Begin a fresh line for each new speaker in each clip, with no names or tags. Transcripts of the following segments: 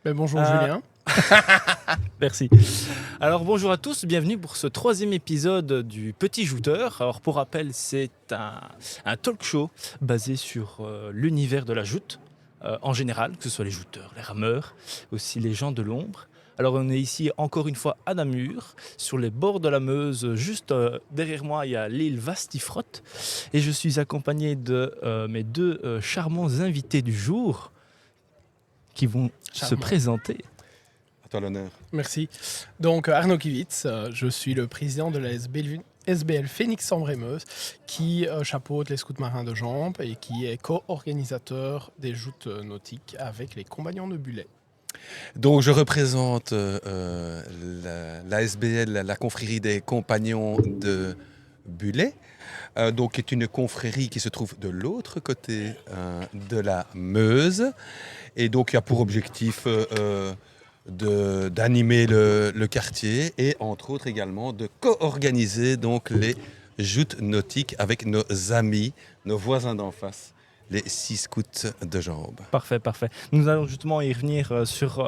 Ben, bonjour Julien.
Merci. Alors bonjour à tous, bienvenue pour ce 3e épisode du Petit Jouteur. Alors pour rappel, c'est un talk show basé sur l'univers de la joute en général, que ce soit les jouteurs, les rameurs, aussi les gens de l'ombre. Alors on est ici encore une fois à Namur, sur les bords de la Meuse, juste derrière moi il y a l'île Vastifrotte et je suis accompagné de mes deux charmants invités du jour qui vont se présenter.
À toi l'honneur.
Merci. Donc Arnaud Kivitz, je suis le président de la SBL Phoenix Sambre-et-Meuse qui chapeaute les scouts marins de Jambes et qui est co-organisateur des joutes nautiques avec les compagnons de Bullet.
Donc je représente la SBL, la confrérie des compagnons de Bullet, donc qui est une confrérie qui se trouve de l'autre côté de la Meuse et donc qui a pour objectif d'animer le quartier et entre autres également de co-organiser donc les joutes nautiques avec nos amis, nos voisins d'en face, les 6 scouts de Jambes.
Parfait, parfait. Nous allons justement y revenir sur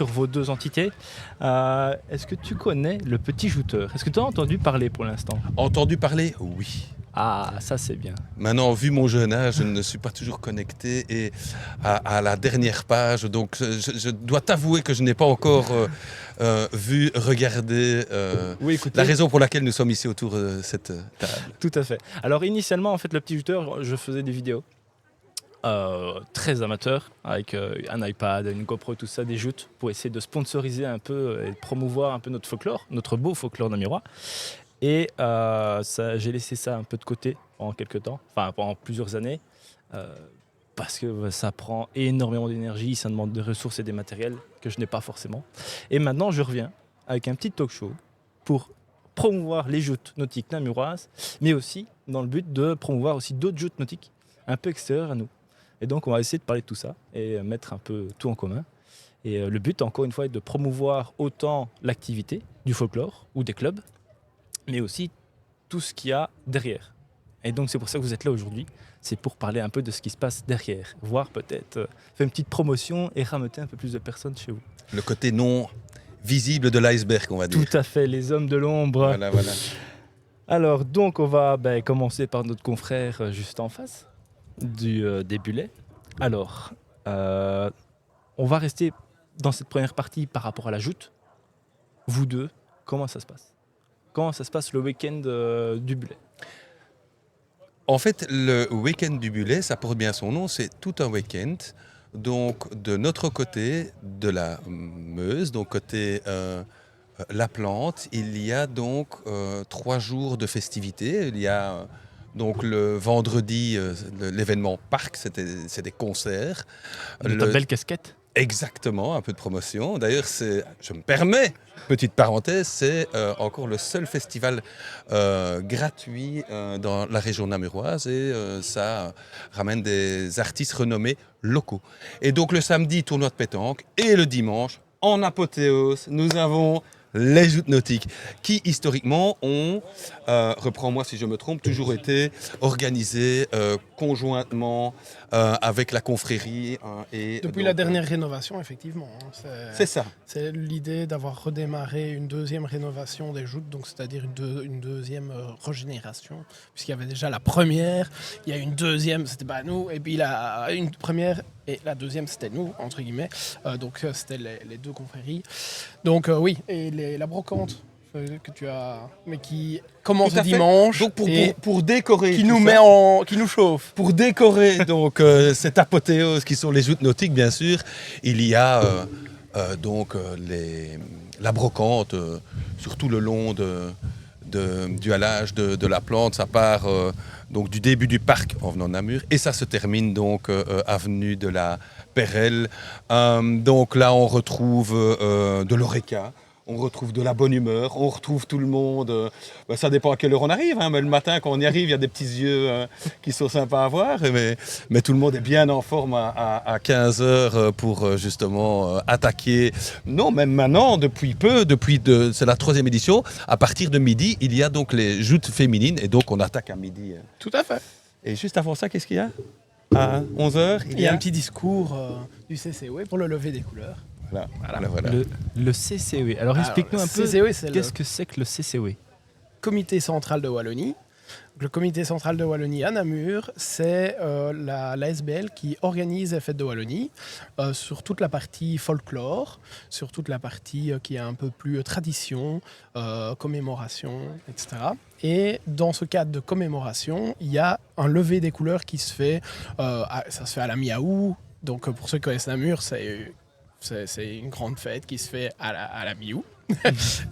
vos deux entités. Est-ce que tu connais le Petit Jouteur? Est-ce que tu as entendu parler pour l'instant?
Entendu parler? Oui.
Ah, ça c'est bien.
Maintenant, vu mon jeune âge, je ne suis pas toujours connecté et à la dernière page. Donc, je dois t'avouer que je n'ai pas encore vu, regardé
Oui, écoutez,
la raison pour laquelle nous sommes ici autour de cette table.
tout à fait. Alors initialement, en fait, le Petit Jouteur, je faisais des vidéos très amateurs avec un iPad, une GoPro, tout ça, des joutes pour essayer de sponsoriser un peu et de promouvoir un peu notre folklore, notre beau folklore namurois. Et j'ai laissé ça un peu de côté pendant quelques temps, enfin pendant plusieurs années, parce que ça prend énormément d'énergie, ça demande des ressources et des matériels que je n'ai pas forcément. Et maintenant, je reviens avec un petit talk show pour promouvoir les joutes nautiques namuroises, mais aussi dans le but de promouvoir aussi d'autres joutes nautiques un peu extérieures à nous. Et donc, on va essayer de parler de tout ça et mettre un peu tout en commun. Et le but, encore une fois, est de promouvoir autant l'activité du folklore ou des clubs, mais aussi tout ce qu'il y a derrière. Et donc c'est pour ça que vous êtes là aujourd'hui, c'est pour parler un peu de ce qui se passe derrière, voir peut-être faire une petite promotion et rameuter un peu plus de personnes chez vous.
Le côté non visible de l'iceberg, on va dire.
Tout à fait, les hommes de l'ombre.
Voilà, voilà.
Alors donc on va commencer par notre confrère juste en face des Bullets. Alors, on va rester dans cette première partie par rapport à la joute. Vous deux, comment ça se passe? Comment ça se passe le week-end du Bullet?
En fait, le week-end du Bullet, ça porte bien son nom, c'est tout un week-end. Donc, de notre côté de la Meuse, donc côté La Plante, il y a donc 3 jours de festivités. Il y a donc le vendredi, l'événement parc, c'est des concerts.
De ta belle casquette?
Exactement, un peu de promotion. D'ailleurs, je me permets, petite parenthèse, c'est encore le seul festival gratuit dans la région namuroise et ça ramène des artistes renommés locaux. Et donc le samedi, tournoi de pétanque et le dimanche, en apothéose, nous avons les joutes nautiques qui historiquement ont, reprends-moi si je me trompe, toujours été organisées conjointement avec la confrérie.
Depuis la dernière rénovation, effectivement.
C'est ça.
C'est l'idée d'avoir redémarré une deuxième rénovation des joutes, donc c'est-à-dire une deuxième régénération, puisqu'il y avait déjà la première, il y a une deuxième, c'était pas nous, et puis une première et la deuxième c'était nous, entre guillemets, donc c'était les deux confréries. Donc oui, et la brocante que tu as, mais qui commence dimanche.
Donc pour décorer,
qui nous chauffe.
Pour décorer donc cette apothéose qui sont les joutes nautiques, bien sûr, il y a donc la brocante sur tout le long du halage de la Plante. Ça part donc du début du parc en venant de Namur et ça se termine donc avenue de la Perelle. Donc là on retrouve de l'oreca. On retrouve de la bonne humeur, on retrouve tout le monde. Ça dépend à quelle heure on arrive, hein, mais le matin, quand on y arrive, il y a des petits yeux qui sont sympas à voir. Mais tout le monde est bien en forme à 15h pour justement attaquer. Non, même maintenant, depuis peu, c'est la 3e édition, à partir de midi, il y a donc les joutes féminines et donc on attaque à midi.
Tout à fait.
Et juste avant ça, qu'est-ce qu'il y a? À 11h,
il y a un petit discours du CCOE pour le lever des couleurs.
Voilà.
Le CCOE. Alors explique-nous un peu,
CCOE, c'est
qu'est-ce
le
que c'est que le CCOE?
Comité central de Wallonie. Le comité central de Wallonie à Namur, c'est la SBL qui organise les fêtes de Wallonie sur toute la partie folklore, sur toute la partie qui est un peu plus tradition, commémoration, etc. Et dans ce cadre de commémoration, il y a un lever des couleurs qui se fait, ça se fait à la mi-août. Donc pour ceux qui connaissent Namur, c'est une grande fête qui se fait à la mi-août.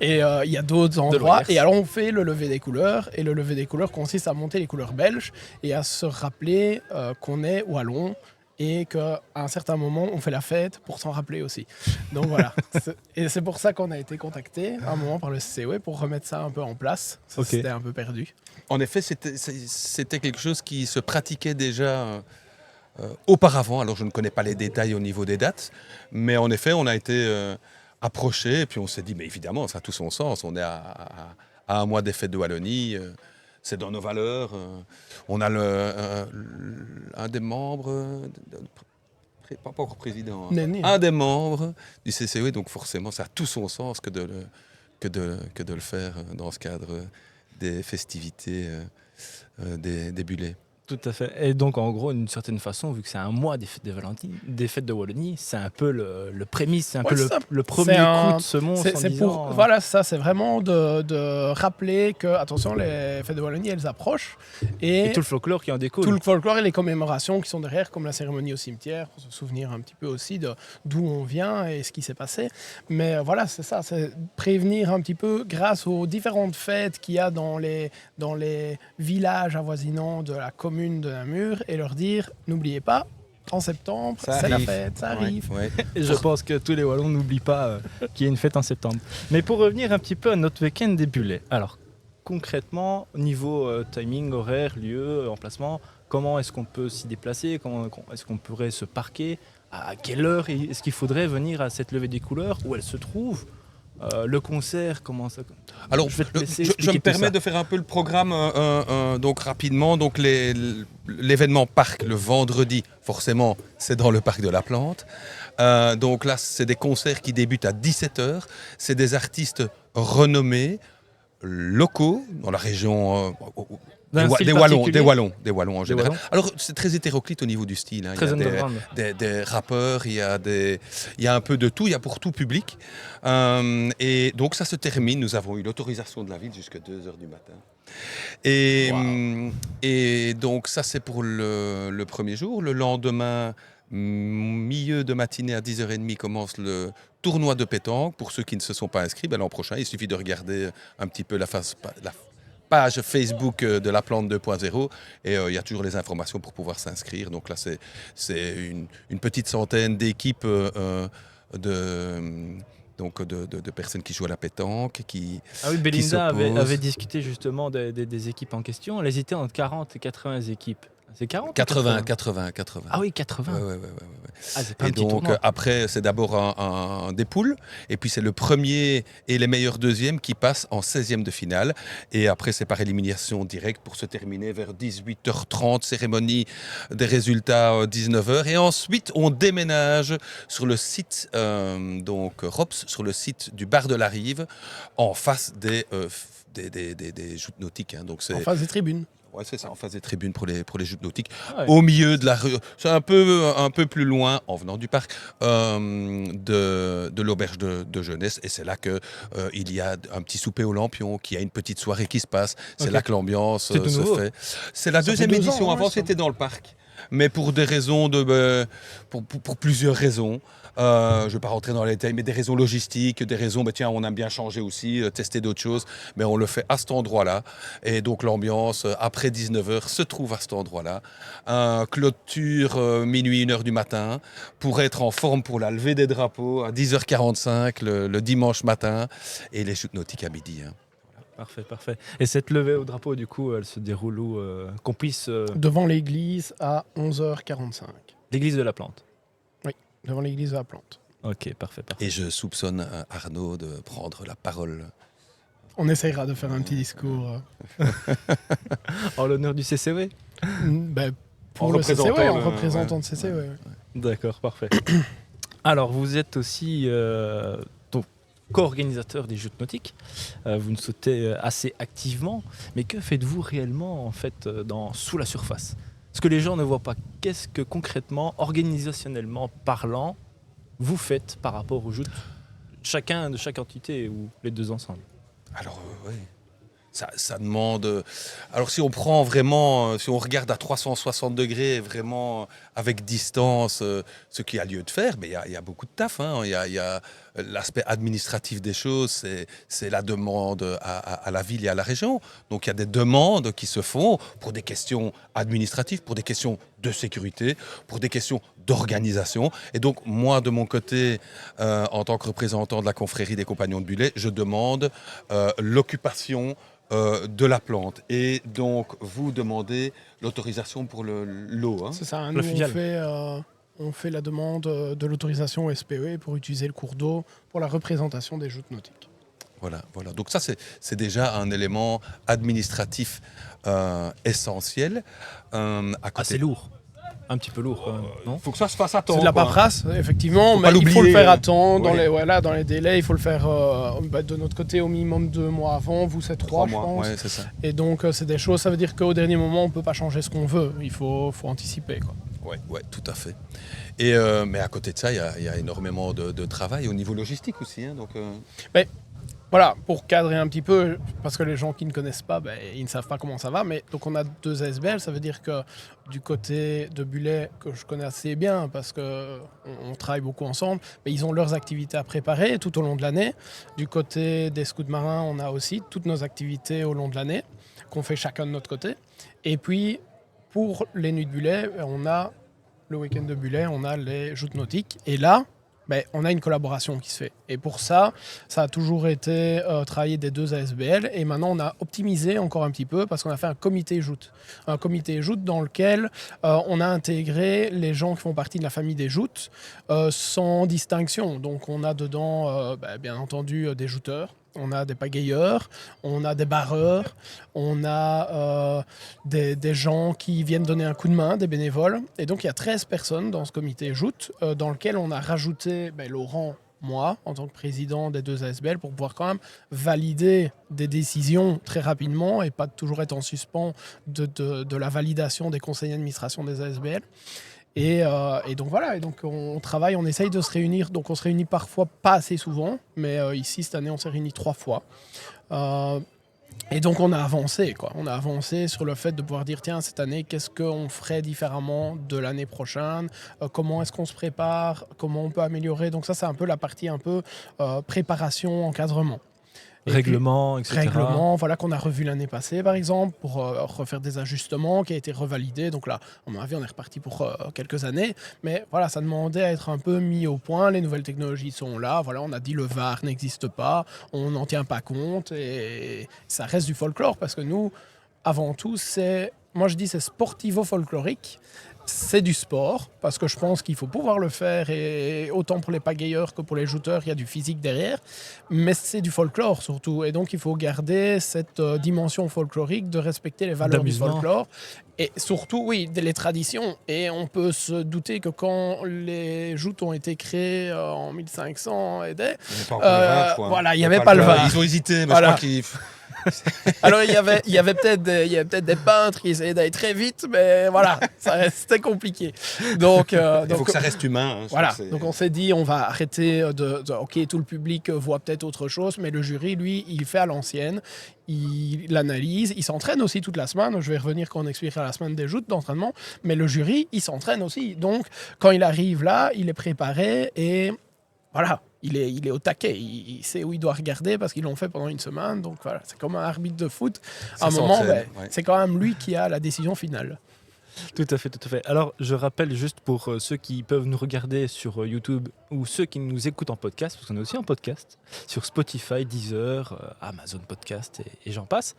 Et il y a d'autres endroits. Et alors on fait le lever des couleurs. Et le lever des couleurs consiste à monter les couleurs belges et à se rappeler qu'on est wallon et qu'à un certain moment on fait la fête pour s'en rappeler aussi. Donc voilà. Et c'est pour ça qu'on a été contacté à un moment par le CCOE pour remettre ça un peu en place. Ça, c'était un peu perdu.
En effet, c'était quelque chose qui se pratiquait déjà auparavant. Alors je ne connais pas les détails au niveau des dates, mais en effet on a été approché et puis on s'est dit mais évidemment ça a tout son sens. On est à un mois des fêtes de Wallonie, c'est dans nos valeurs. On a un des membres, pas encore président, un des membres du CCOE, donc forcément ça a tout son sens que de le faire dans ce cadre des festivités des Bullets.
Tout à fait. Et donc, en gros, d'une certaine façon, vu que c'est un mois des fêtes de Wallonie, c'est un peu le prémisse, c'est un peu le premier coup de semonce.
Voilà, ça, c'est vraiment de rappeler que, attention, les fêtes de Wallonie, elles approchent.
Et tout le folklore qui en découle.
Tout le folklore et les commémorations qui sont derrière, comme la cérémonie au cimetière, pour se souvenir un petit peu aussi d'où on vient et ce qui s'est passé. Mais voilà, c'est ça, c'est prévenir un petit peu grâce aux différentes fêtes qu'il y a dans les villages avoisinants de la commune de Namur et leur dire, n'oubliez pas, en septembre, c'est la fête, ça arrive.
Ouais.
Et je pense que tous les Wallons n'oublient pas qu'il y a une fête en septembre. Mais pour revenir un petit peu à notre week-end des Bullets, alors concrètement, niveau timing, horaire, lieu, emplacement, comment est-ce qu'on peut s'y déplacer, comment est-ce qu'on pourrait se parquer, à quelle heure est-ce qu'il faudrait venir à cette levée des couleurs, où elle se trouve, le concert, comment ça...
Alors, je me permets de faire un peu le programme donc rapidement. Donc l'événement parc le vendredi, forcément, c'est dans le parc de la Plante. Donc là, c'est des concerts qui débutent à 17h. C'est des artistes renommés, locaux, dans la région... Des Wallons en général. Alors c'est très hétéroclite au niveau du style. Hein. Il y a des rappeurs, il y a un peu de tout, il y a pour tout public. Et donc ça se termine, nous avons eu l'autorisation de la ville jusqu'à 2h du matin. Et donc ça c'est pour le premier jour. Le lendemain, milieu de matinée à 10h30 commence le tournoi de pétanque. Pour ceux qui ne se sont pas inscrits, l'an prochain, il suffit de regarder un petit peu la page Facebook de la Plante 2.0 et il y a toujours les informations pour pouvoir s'inscrire. Donc là, c'est une petite centaine d'équipes de personnes qui jouent à la pétanque.
Ah oui, Belinda avait discuté justement des équipes en question. Elle hésitait entre 40 et 80 équipes. C'est 40
80.
Ah oui, 80.
Ouais.
Ah, c'est pas
et
un petit
donc
tournoi.
après, c'est d'abord des poules, et puis c'est le premier et les meilleurs deuxièmes qui passent en 16e de finale. Et après, c'est par élimination directe pour se terminer vers 18h30, cérémonie des résultats 19h. Et ensuite, on déménage sur le site, donc ROPS, sur le site du bar de la Rive, en face des joutes nautiques. Hein. Donc
en face des tribunes.
Ouais, c'est ça, en face des tribunes pour les joutes nautiques.
Ah ouais.
Au milieu de la rue, c'est un peu plus loin, en venant du parc, de l'auberge de jeunesse. Et c'est là que il y a un petit souper au Lampion, qu'il y a une petite soirée qui se passe. C'est là que l'ambiance se fait. C'est la deuxième édition. Avant, c'était dans le parc. Mais pour des raisons pour plusieurs raisons. Je ne vais pas rentrer dans les détails, mais des raisons logistiques, des raisons, on aime bien changer aussi, tester d'autres choses, mais on le fait à cet endroit-là. Et donc l'ambiance, après 19h, se trouve à cet endroit-là. Clôture minuit, 1h du matin, pour être en forme pour la levée des drapeaux à 10h45 le dimanche matin, et les joutes nautiques à midi. Hein.
Parfait. Et cette levée au drapeau, du coup, elle se déroule où qu'on puisse...
Devant l'église à 11h45.
L'église de la Plante.
Devant l'église de la Plante.
Ok, parfait.
Et je soupçonne Arnaud de prendre la parole.
On essayera de faire un petit discours.
En l'honneur du CCOE.
Pour le CCOE, en représentant de CCOE.
D'accord, parfait. Alors, vous êtes aussi donc, co-organisateur des joutes nautiques. Vous nous sautez assez activement. Mais que faites-vous réellement, en fait, sous la surface? Ce que les gens ne voient pas, qu'est-ce que concrètement, organisationnellement parlant, vous faites par rapport aux joutes, chacun de chaque entité ou les deux ensemble?
Alors, oui. Ça demande. Alors, si on prend vraiment, si on regarde à 360 degrés, vraiment avec distance, ce qui a lieu de faire, mais il y a beaucoup de taf. Hein. Il y a l'aspect administratif des choses, c'est la demande à la ville et à la région. Donc, il y a des demandes qui se font pour des questions administratives, pour des questions de sécurité, pour des questions d'organisation. Et donc, moi, de mon côté, en tant que représentant de la confrérie des Compagnons de Bullet, je demande l'occupation de la plante. Et donc, vous demandez l'autorisation pour l'eau. Hein.
C'est ça,
Le
nous
fluvial.
on fait la demande de l'autorisation au SPE pour utiliser le cours d'eau pour la représentation des joutes nautiques.
Voilà. Donc ça, c'est déjà un élément administratif essentiel. À côté.
Assez lourd. Un petit peu lourd, quand même, non?
Il faut que ça se fasse à temps.
C'est de la
quoi.
paperasse, effectivement,
Faut
mais
pas
il faut le
l'oublier,
faire à temps, dans
oui.
les délais, il faut le faire de notre côté au minimum 2 mois avant, vous c'est 3 je
mois,
pense.
ouais, c'est ça.
Et donc c'est des choses, ça veut dire qu'au dernier moment on peut pas changer ce qu'on veut, il faut anticiper, quoi.
Ouais, tout à fait. Et, mais à côté de ça, il y a énormément de travail au niveau logistique aussi. Hein, donc,
Voilà, pour cadrer un petit peu, parce que les gens qui ne connaissent pas, ils ne savent pas comment ça va, mais donc on a 2 ASBL, ça veut dire que du côté de Bullet, que je connais assez bien, parce qu'on travaille beaucoup ensemble, mais ils ont leurs activités à préparer tout au long de l'année. Du côté des scouts marins, on a aussi toutes nos activités au long de l'année, qu'on fait chacun de notre côté. Et puis, pour les nuits de Bullet, on a le week-end de Bullet, on a les joutes nautiques, et là, on a une collaboration qui se fait. Et pour ça, ça a toujours été travaillé des 2 ASBL. Et maintenant, on a optimisé encore un petit peu parce qu'on a fait un comité joute. Un comité joute dans lequel on a intégré les gens qui font partie de la famille des joutes sans distinction. Donc, on a dedans, bien entendu, des jouteurs. On a des pagayeurs, on a des barreurs, on a des gens qui viennent donner un coup de main, des bénévoles. Et donc, il y a 13 personnes dans ce comité joute, dans lequel on a rajouté Laurent, moi, en tant que président des 2 ASBL, pour pouvoir quand même valider des décisions très rapidement et pas toujours être en suspens de la validation des conseils d'administration des ASBL. Et donc voilà, et donc on travaille, on essaye de se réunir. Donc on se réunit parfois pas assez souvent, mais ici cette année on s'est réunis 3 fois. Et donc on a avancé, quoi. On a avancé sur le fait de pouvoir dire tiens, cette année, qu'est-ce qu'on ferait différemment de l'année prochaine, comment est-ce qu'on se prépare, comment on peut améliorer. Donc ça c'est un peu la partie un peu préparation, encadrement. Et
Règlement, etc.
Règlement, voilà, qu'on a revu l'année passée, par exemple, pour refaire des ajustements, qui a été revalidé. Donc là, à mon avis, on est reparti pour quelques années. Mais voilà, ça demandait à être un peu mis au point. Les nouvelles technologies sont là. Voilà, on a dit le VAR n'existe pas, on n'en tient pas compte. Et ça reste du folklore, parce que nous, avant tout, moi je dis c'est sportivo-folklorique. C'est du sport, parce que je pense qu'il faut pouvoir le faire, et autant pour les pagayeurs que pour les jouteurs, il y a du physique derrière, mais c'est du folklore surtout, et donc il faut garder cette dimension folklorique, de respecter les valeurs du
D'amusement.
folklore, et surtout, oui, les traditions. Et on peut se douter que quand les joutes ont été créées en 1500 et des...
il n'y avait pas encore le VAR, je crois, hein.
Voilà, il n'y avait pas le VAR.
Ils ont hésité, mais
Voilà.
je crois qu'ils...
Alors il y avait peut-être des peintres qui essayaient d'aller très vite, mais voilà, ça restait compliqué. Donc,
Il faut que ça reste humain. Hein,
voilà,
c'est-
donc on s'est dit on va arrêter ok, tout le public voit peut-être autre chose, mais le jury, lui, il fait à l'ancienne, il l'analyse, il s'entraîne aussi toute la semaine. Je vais revenir quand on expliquera la semaine des joutes d'entraînement, mais le jury, il s'entraîne aussi. Donc quand il arrive là, il est préparé et voilà, il est au taquet, il sait où il doit regarder parce qu'ils l'ont fait pendant une semaine. Donc voilà, c'est comme un arbitre de foot. À un
Ça
moment,
s'entraîne, ouais.
c'est quand même lui qui a la décision finale.
Tout à fait, tout à fait. Alors, je rappelle juste pour ceux qui peuvent nous regarder sur YouTube ou ceux qui nous écoutent en podcast, parce qu'on est aussi en podcast, sur Spotify, Deezer, Amazon Podcast et j'en passe,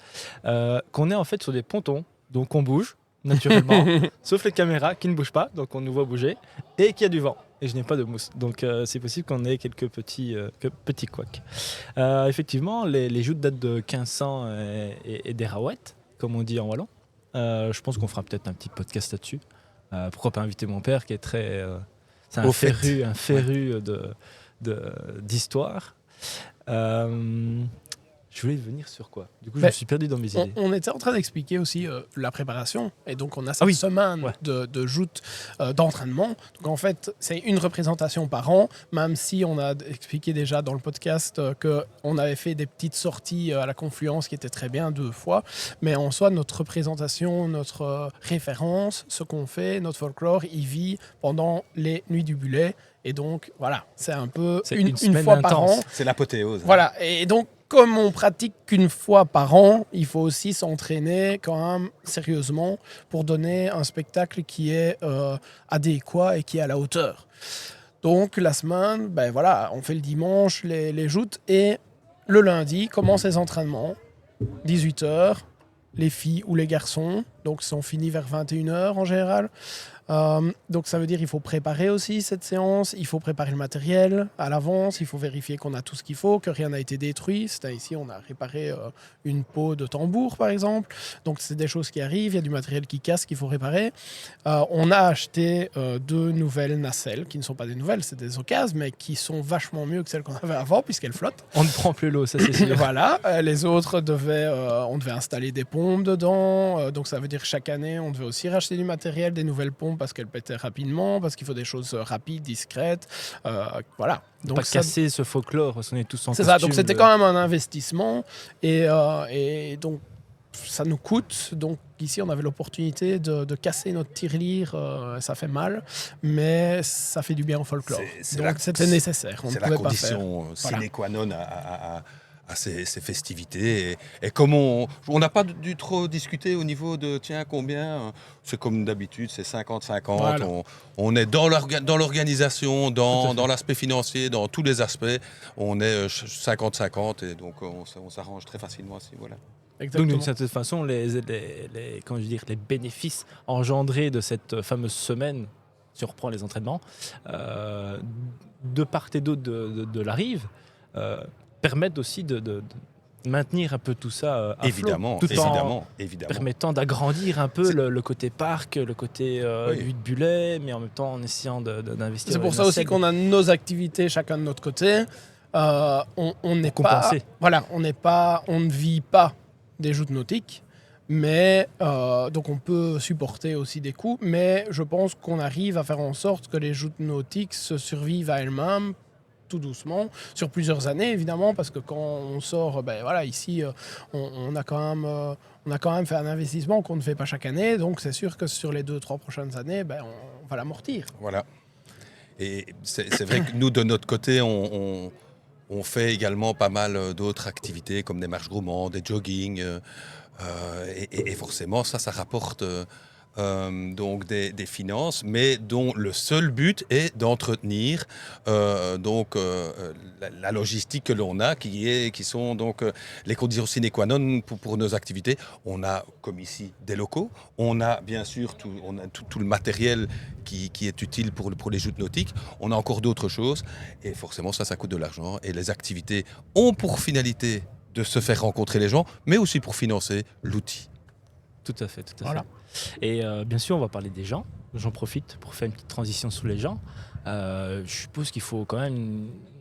qu'on est en fait sur des pontons, donc on bouge naturellement, sauf les caméras qui ne bougent pas, donc on nous voit bouger, et qu'il y a du vent. Et je n'ai pas de mousse, donc c'est possible qu'on ait quelques petits couacs. Effectivement, les joutes datent de 1500 et des raouettes, comme on dit en wallon. Je pense qu'on fera peut-être un petit podcast là-dessus. Pourquoi pas inviter mon père qui est très C'est
Au
un
fait.
féru d'histoire. Je voulais venir sur quoi? Du coup, je me suis perdu dans mes idées.
On était en train d'expliquer aussi la préparation. Et donc, on a cette
Ah oui.
semaine
Ouais.
de joutes d'entraînement. Donc, en fait, c'est une représentation par an, même si on a expliqué déjà dans le podcast qu'on avait fait des petites sorties à la Confluence qui étaient très bien 2 fois. Mais en soi, notre représentation, notre référence, ce qu'on fait, notre folklore, il vit pendant les Nuits du Bulet. Et donc, voilà, c'est un peu
C'est
une
semaine
fois par
intense.
an.
C'est l'apothéose.
Voilà, et donc comme on pratique qu'une fois par an, il faut aussi s'entraîner quand même sérieusement pour donner un spectacle qui est adéquat et qui est à la hauteur. Donc la semaine, ben voilà, on fait le dimanche les joutes et le lundi commencent les entraînements, 18h, les filles ou les garçons, donc sont finis vers 21h en général. Donc ça veut dire qu'il faut préparer aussi cette séance, il faut préparer le matériel à l'avance, il faut vérifier qu'on a tout ce qu'il faut, que rien n'a été détruit. Ici, on a réparé une peau de tambour, par exemple. Donc c'est des choses qui arrivent, il y a du matériel qui casse qu'il faut réparer. On a acheté 2 nouvelles nacelles, qui ne sont pas des nouvelles, c'est des occasions, mais qui sont vachement mieux que celles qu'on avait avant, puisqu'elles flottent.
On ne prend plus l'eau, ça c'est sûr.
Voilà, les autres on devait installer des pompes dedans, donc ça veut dire que chaque année on devait aussi racheter du matériel, des nouvelles pompes parce qu'elles pétaient rapidement, parce qu'il faut des choses rapides, discrètes, voilà. Donc
Pas
ça,
casser ce folklore, parce qu'on est tous en
c'est ça, donc
costume
c'était quand même un investissement et donc ça nous coûte. Donc ici on avait l'opportunité de casser notre tirelire, ça fait mal, mais ça fait du bien au folklore. Donc c'était nécessaire, on ne
C'est la
pouvait pas faire.
condition
Voilà.
sine qua non à ces festivités. Et comme on n'a pas dû trop discuter au niveau de tiens combien, c'est comme d'habitude, c'est 50-50.
Voilà.
On est dans l'organisation, dans l'aspect financier, dans tous les aspects. On est 50-50 et donc on s'arrange très facilement à ce niveau-là.
Donc
Exactement.
d'une certaine façon, les bénéfices engendrés de cette fameuse semaine, si on reprend les entraînements, de part et d'autre de la rive, permettent aussi de maintenir un peu tout ça à
Évidemment,
flot, tout en
évidemment.
permettant d'agrandir un peu
C'est-
le côté parc, le côté
Oui.
Nuit de Bulet, mais en même temps en essayant d'investir.
C'est pour
dans
ça
la
aussi
scène.
qu'on a nos activités chacun de notre côté. On n'est pas,
Compenser.
voilà, on ne vit pas des joutes nautiques, mais donc on peut supporter aussi des coûts. Mais je pense qu'on arrive à faire en sorte que les joutes nautiques se survivent à elles-mêmes tout doucement sur plusieurs années évidemment, parce que quand on sort, ben voilà, ici on a quand même fait un investissement qu'on ne fait pas chaque année, donc c'est sûr que sur les 2-3 prochaines années, ben on va l'amortir.
Voilà. Et c'est vrai que nous, de notre côté, on fait également pas mal d'autres activités comme des marches gourmands, des jogging. Et forcément, ça rapporte donc des finances, mais dont le seul but est d'entretenir la logistique que l'on a, qui sont donc les conditions sine qua non pour nos activités. On a, comme ici, des locaux. On a bien sûr tout le matériel qui est utile pour les joutes nautiques. On a encore d'autres choses. Et forcément, ça coûte de l'argent. Et les activités ont pour finalité de se faire rencontrer les gens, mais aussi pour financer l'outil.
Tout à fait, tout à
Voilà.
fait. Et bien sûr, on va parler des gens. J'en profite pour faire une petite transition sur les gens. Je suppose qu'il faut quand même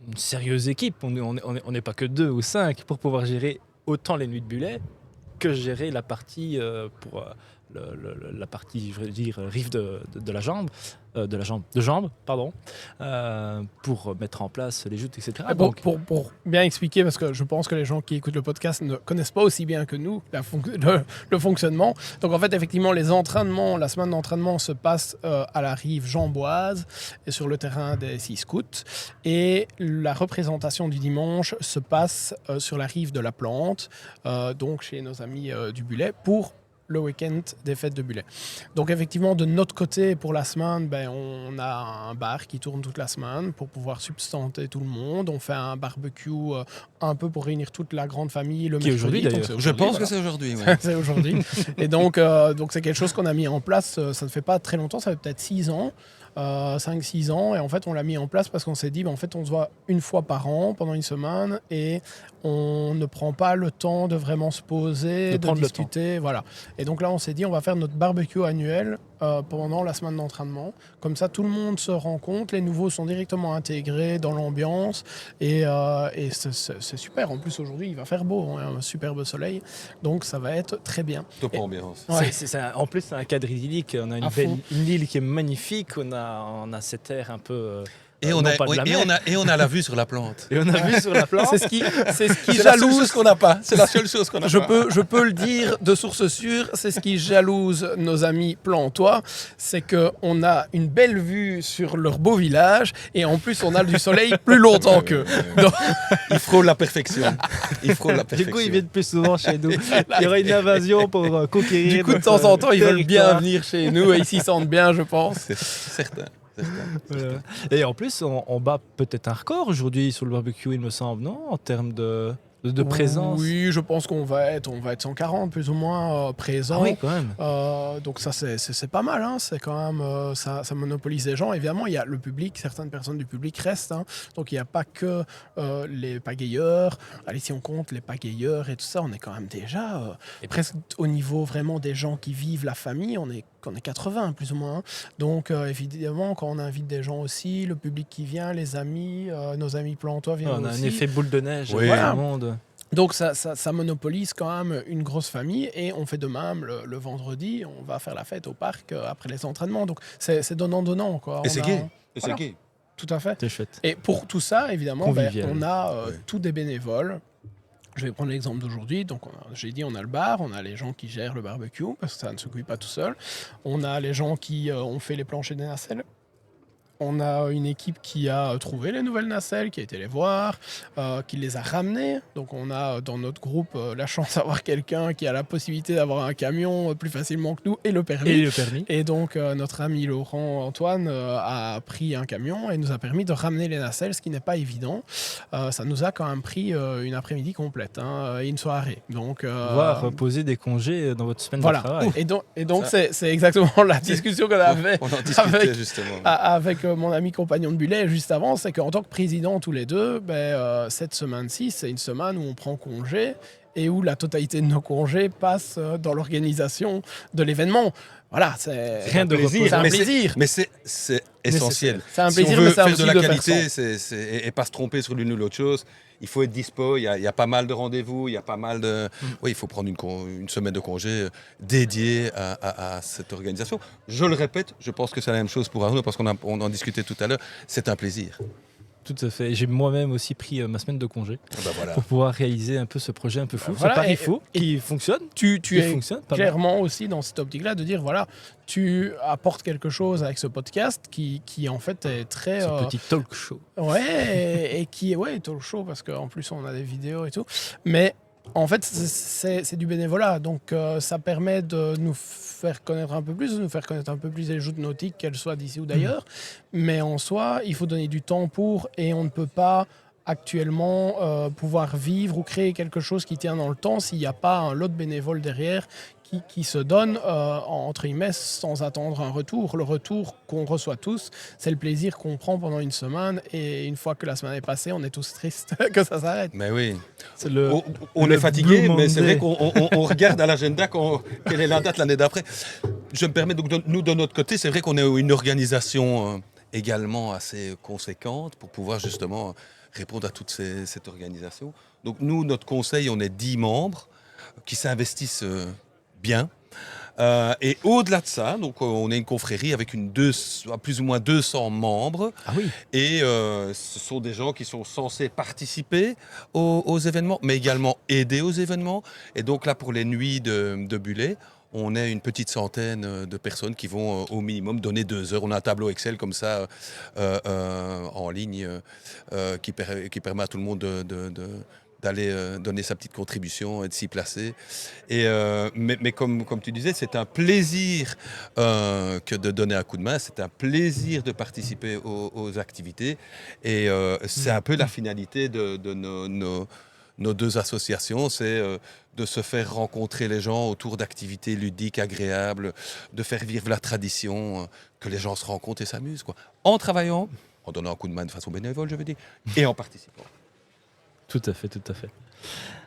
une sérieuse équipe. On n'est pas que 2 ou 5 pour pouvoir gérer autant les Nuits de Bulet que gérer la partie la partie, je veux dire, rive de la jambe, pour mettre en place les joutes, etc.
Et pour bien expliquer, parce que je pense que les gens qui écoutent le podcast ne connaissent pas aussi bien que nous le fonctionnement. Donc en fait, effectivement, la semaine d'entraînement se passe à la rive jamboise et sur le terrain des 6 scouts. Et la représentation du dimanche se passe sur la rive de la Plante, donc chez nos amis du Bulet, pour le week-end des fêtes de Bulet. Donc effectivement, de notre côté, pour la semaine, on a un bar qui tourne toute la semaine pour pouvoir substanter tout le monde. On fait un barbecue un peu pour réunir toute la grande famille le
Qui est
mercredi.
aujourd'hui,
Donc,
d'ailleurs.
c'est
Je pense
voilà.
que c'est aujourd'hui. Ouais.
C'est aujourd'hui. Et donc c'est quelque chose qu'on a mis en place, ça ne fait pas très longtemps, ça fait peut-être 6 ans. 5-6 ans, et en fait on l'a mis en place parce qu'on s'est dit en fait on se voit une fois par an pendant une semaine et on ne prend pas le temps de vraiment se poser, de
prendre le
discuter, voilà. Et donc là, on s'est dit, on va faire notre barbecue annuel pendant la semaine d'entraînement. Comme ça, tout le monde se rend compte, les nouveaux sont directement intégrés dans l'ambiance et c'est super. En plus, aujourd'hui, il va faire beau, hein, un superbe soleil. Donc, ça va être très bien.
Top ambiance.
Ouais.
En plus, c'est un cadre idyllique. On a
À fond.
une île qui est magnifique. On a cette air un peu.
Et on
non
a,
pas de
oui,
la
et
mer.
on a la vue sur la plante.
Et on a vu sur la plante.
C'est ce qui
C'est la seule
jalouse.
chose qu'on n'a pas. C'est la seule chose qu'on n'a pas.
Je peux le dire de source sûre, c'est ce qui jalouse nos amis plantois, c'est qu'on a une belle vue sur leur beau village et en plus on a du soleil plus longtemps qu'eux. Donc,
Il frôle la perfection. Il frôle la
Du
perfection.
coup, ils viennent plus souvent chez nous. Il y aura une invasion pour conquérir.
du coup, de
notre,
temps en temps, ils veulent bien
territoire.
venir chez nous et ils s'y sentent bien, je pense.
C'est certain.
Voilà. Et en plus, on bat peut-être un record aujourd'hui sur le barbecue, il me semble, non? En termes de présence.
Oui, je pense qu'on va être 140 plus ou moins présents.
Ah oui, quand même.
Donc ça c'est pas mal, hein. C'est quand même ça monopolise les gens. Évidemment, il y a le public, certaines personnes du public restent, hein. Donc il n'y a pas que les pagayeurs. Allez, si on compte les pagayeurs et tout ça, on est quand même déjà presque au niveau vraiment des gens qui vivent la famille. On est 80 plus ou moins, hein. Donc évidemment, quand on invite des gens aussi, le public qui vient, les amis, nos amis plantois viennent
On a
aussi.
un effet boule de neige.
Oui.
Dans
Voilà.
le monde.
Donc ça monopolise quand même une grosse famille et on fait de même le vendredi, on va faire la fête au parc après les entraînements. Donc c'est donnant-donnant, quoi.
Et c'est
On a-
gay. Et
Voilà.
c'est gay.
Tout à fait.
C'est chouette.
Et pour tout ça, évidemment,
Convivial.
on a
Ouais.
tous des bénévoles. Je vais prendre l'exemple d'aujourd'hui. Donc, j'ai dit, on a le bar, on a les gens qui gèrent le barbecue, parce que ça ne s'occupe pas tout seul. On a les gens qui ont fait les planchers des nacelles. On a une équipe qui a trouvé les nouvelles nacelles, qui a été les voir, qui les a ramenées. Donc on a dans notre groupe la chance d'avoir quelqu'un qui a la possibilité d'avoir un camion plus facilement que nous et le permis.
Et le permis.
Et donc notre ami Laurent Antoine a pris un camion et nous a permis de ramener les nacelles, ce qui n'est pas évident. Ça nous a quand même pris une après-midi complète, hein, et une soirée. Donc
Voir poser des congés dans votre semaine
voilà.
de travail.
Et donc
Ça-
c'est exactement la discussion qu'on avait
On en discutait
avec-
justement.
avec mon ami compagnon de Bullet juste avant, c'est qu'en tant que président tous les deux, cette semaine-ci, c'est une semaine où on prend congé et où la totalité de nos congés passe dans l'organisation de l'événement. Voilà, c'est
Rien de
plaisir,
repos.
c'est un
mais
plaisir.
Mais c'est essentiel.
C'est un
Si
plaisir,
on veut
mais c'est
faire
aussi
de la
de
qualité
personne.
et pas se tromper sur l'une ou l'autre chose, il faut être dispo. Il y a pas mal de rendez-vous, il y a pas mal de. Oui, il faut prendre une semaine de congé dédiée à cette organisation. Je le répète, je pense que c'est la même chose pour Arnaud parce qu'on en discutait tout à l'heure. C'est un plaisir.
Tout à fait. J'ai moi-même aussi pris ma semaine de congé
Ben voilà.
pour pouvoir réaliser un peu ce projet un peu fou.
Voilà,
ce pari
et-
fou qui fonctionne.
Tu
Qui
es
fonctionne pas mal.
clairement aussi dans cette optique-là de dire, voilà, tu apportes quelque chose avec ce podcast qui en fait est très...
Ce petit talk show.
Ouais, et qui est talk show parce qu'en plus on a des vidéos et tout. Mais en fait, c'est du bénévolat. Donc ça permet de nous faire connaître un peu plus, de nous faire connaître un peu plus les joutes nautiques, qu'elles soient d'ici ou d'ailleurs. Mais en soi, il faut donner du temps pour et on ne peut pas actuellement pouvoir vivre ou créer quelque chose qui tient dans le temps s'il n'y a pas un lot de bénévoles derrière qui se donne entre guillemets sans attendre un retour. Le retour qu'on reçoit tous, c'est le plaisir qu'on prend pendant une semaine et une fois que la semaine est passée, on est tous tristes que ça s'arrête.
Mais oui.
C'est le.
On
le
est fatigué,
Blue
mais c'est vrai
Monday.
qu'on regarde à l'agenda quelle est la date l'année d'après. Je me permets donc nous de notre côté, c'est vrai qu'on est une organisation également assez conséquente pour pouvoir justement répondre à toute cette organisation. Donc nous, notre conseil, on est 10 membres qui s'investissent bien. Et au-delà de ça, donc on est une confrérie avec plus ou moins 200 membres.
Ah oui.
Et ce sont des gens qui sont censés participer aux événements, mais également aider aux événements. Et donc là, pour les nuits de Bullet, on est une petite centaine de personnes qui vont au minimum donner 2 heures. On a un tableau Excel comme ça en ligne qui permet à tout le monde d'aller donner sa petite contribution et de s'y placer. Mais comme tu disais, c'est un plaisir que de donner un coup de main, c'est un plaisir de participer aux activités. Et c'est un peu la finalité de nos 2 associations, c'est de se faire rencontrer les gens autour d'activités ludiques, agréables, de faire vivre la tradition, que les gens se rencontrent et s'amusent, quoi. En travaillant, en donnant un coup de main de façon bénévole, je veux dire, et en participant.
Tout à fait, tout à fait.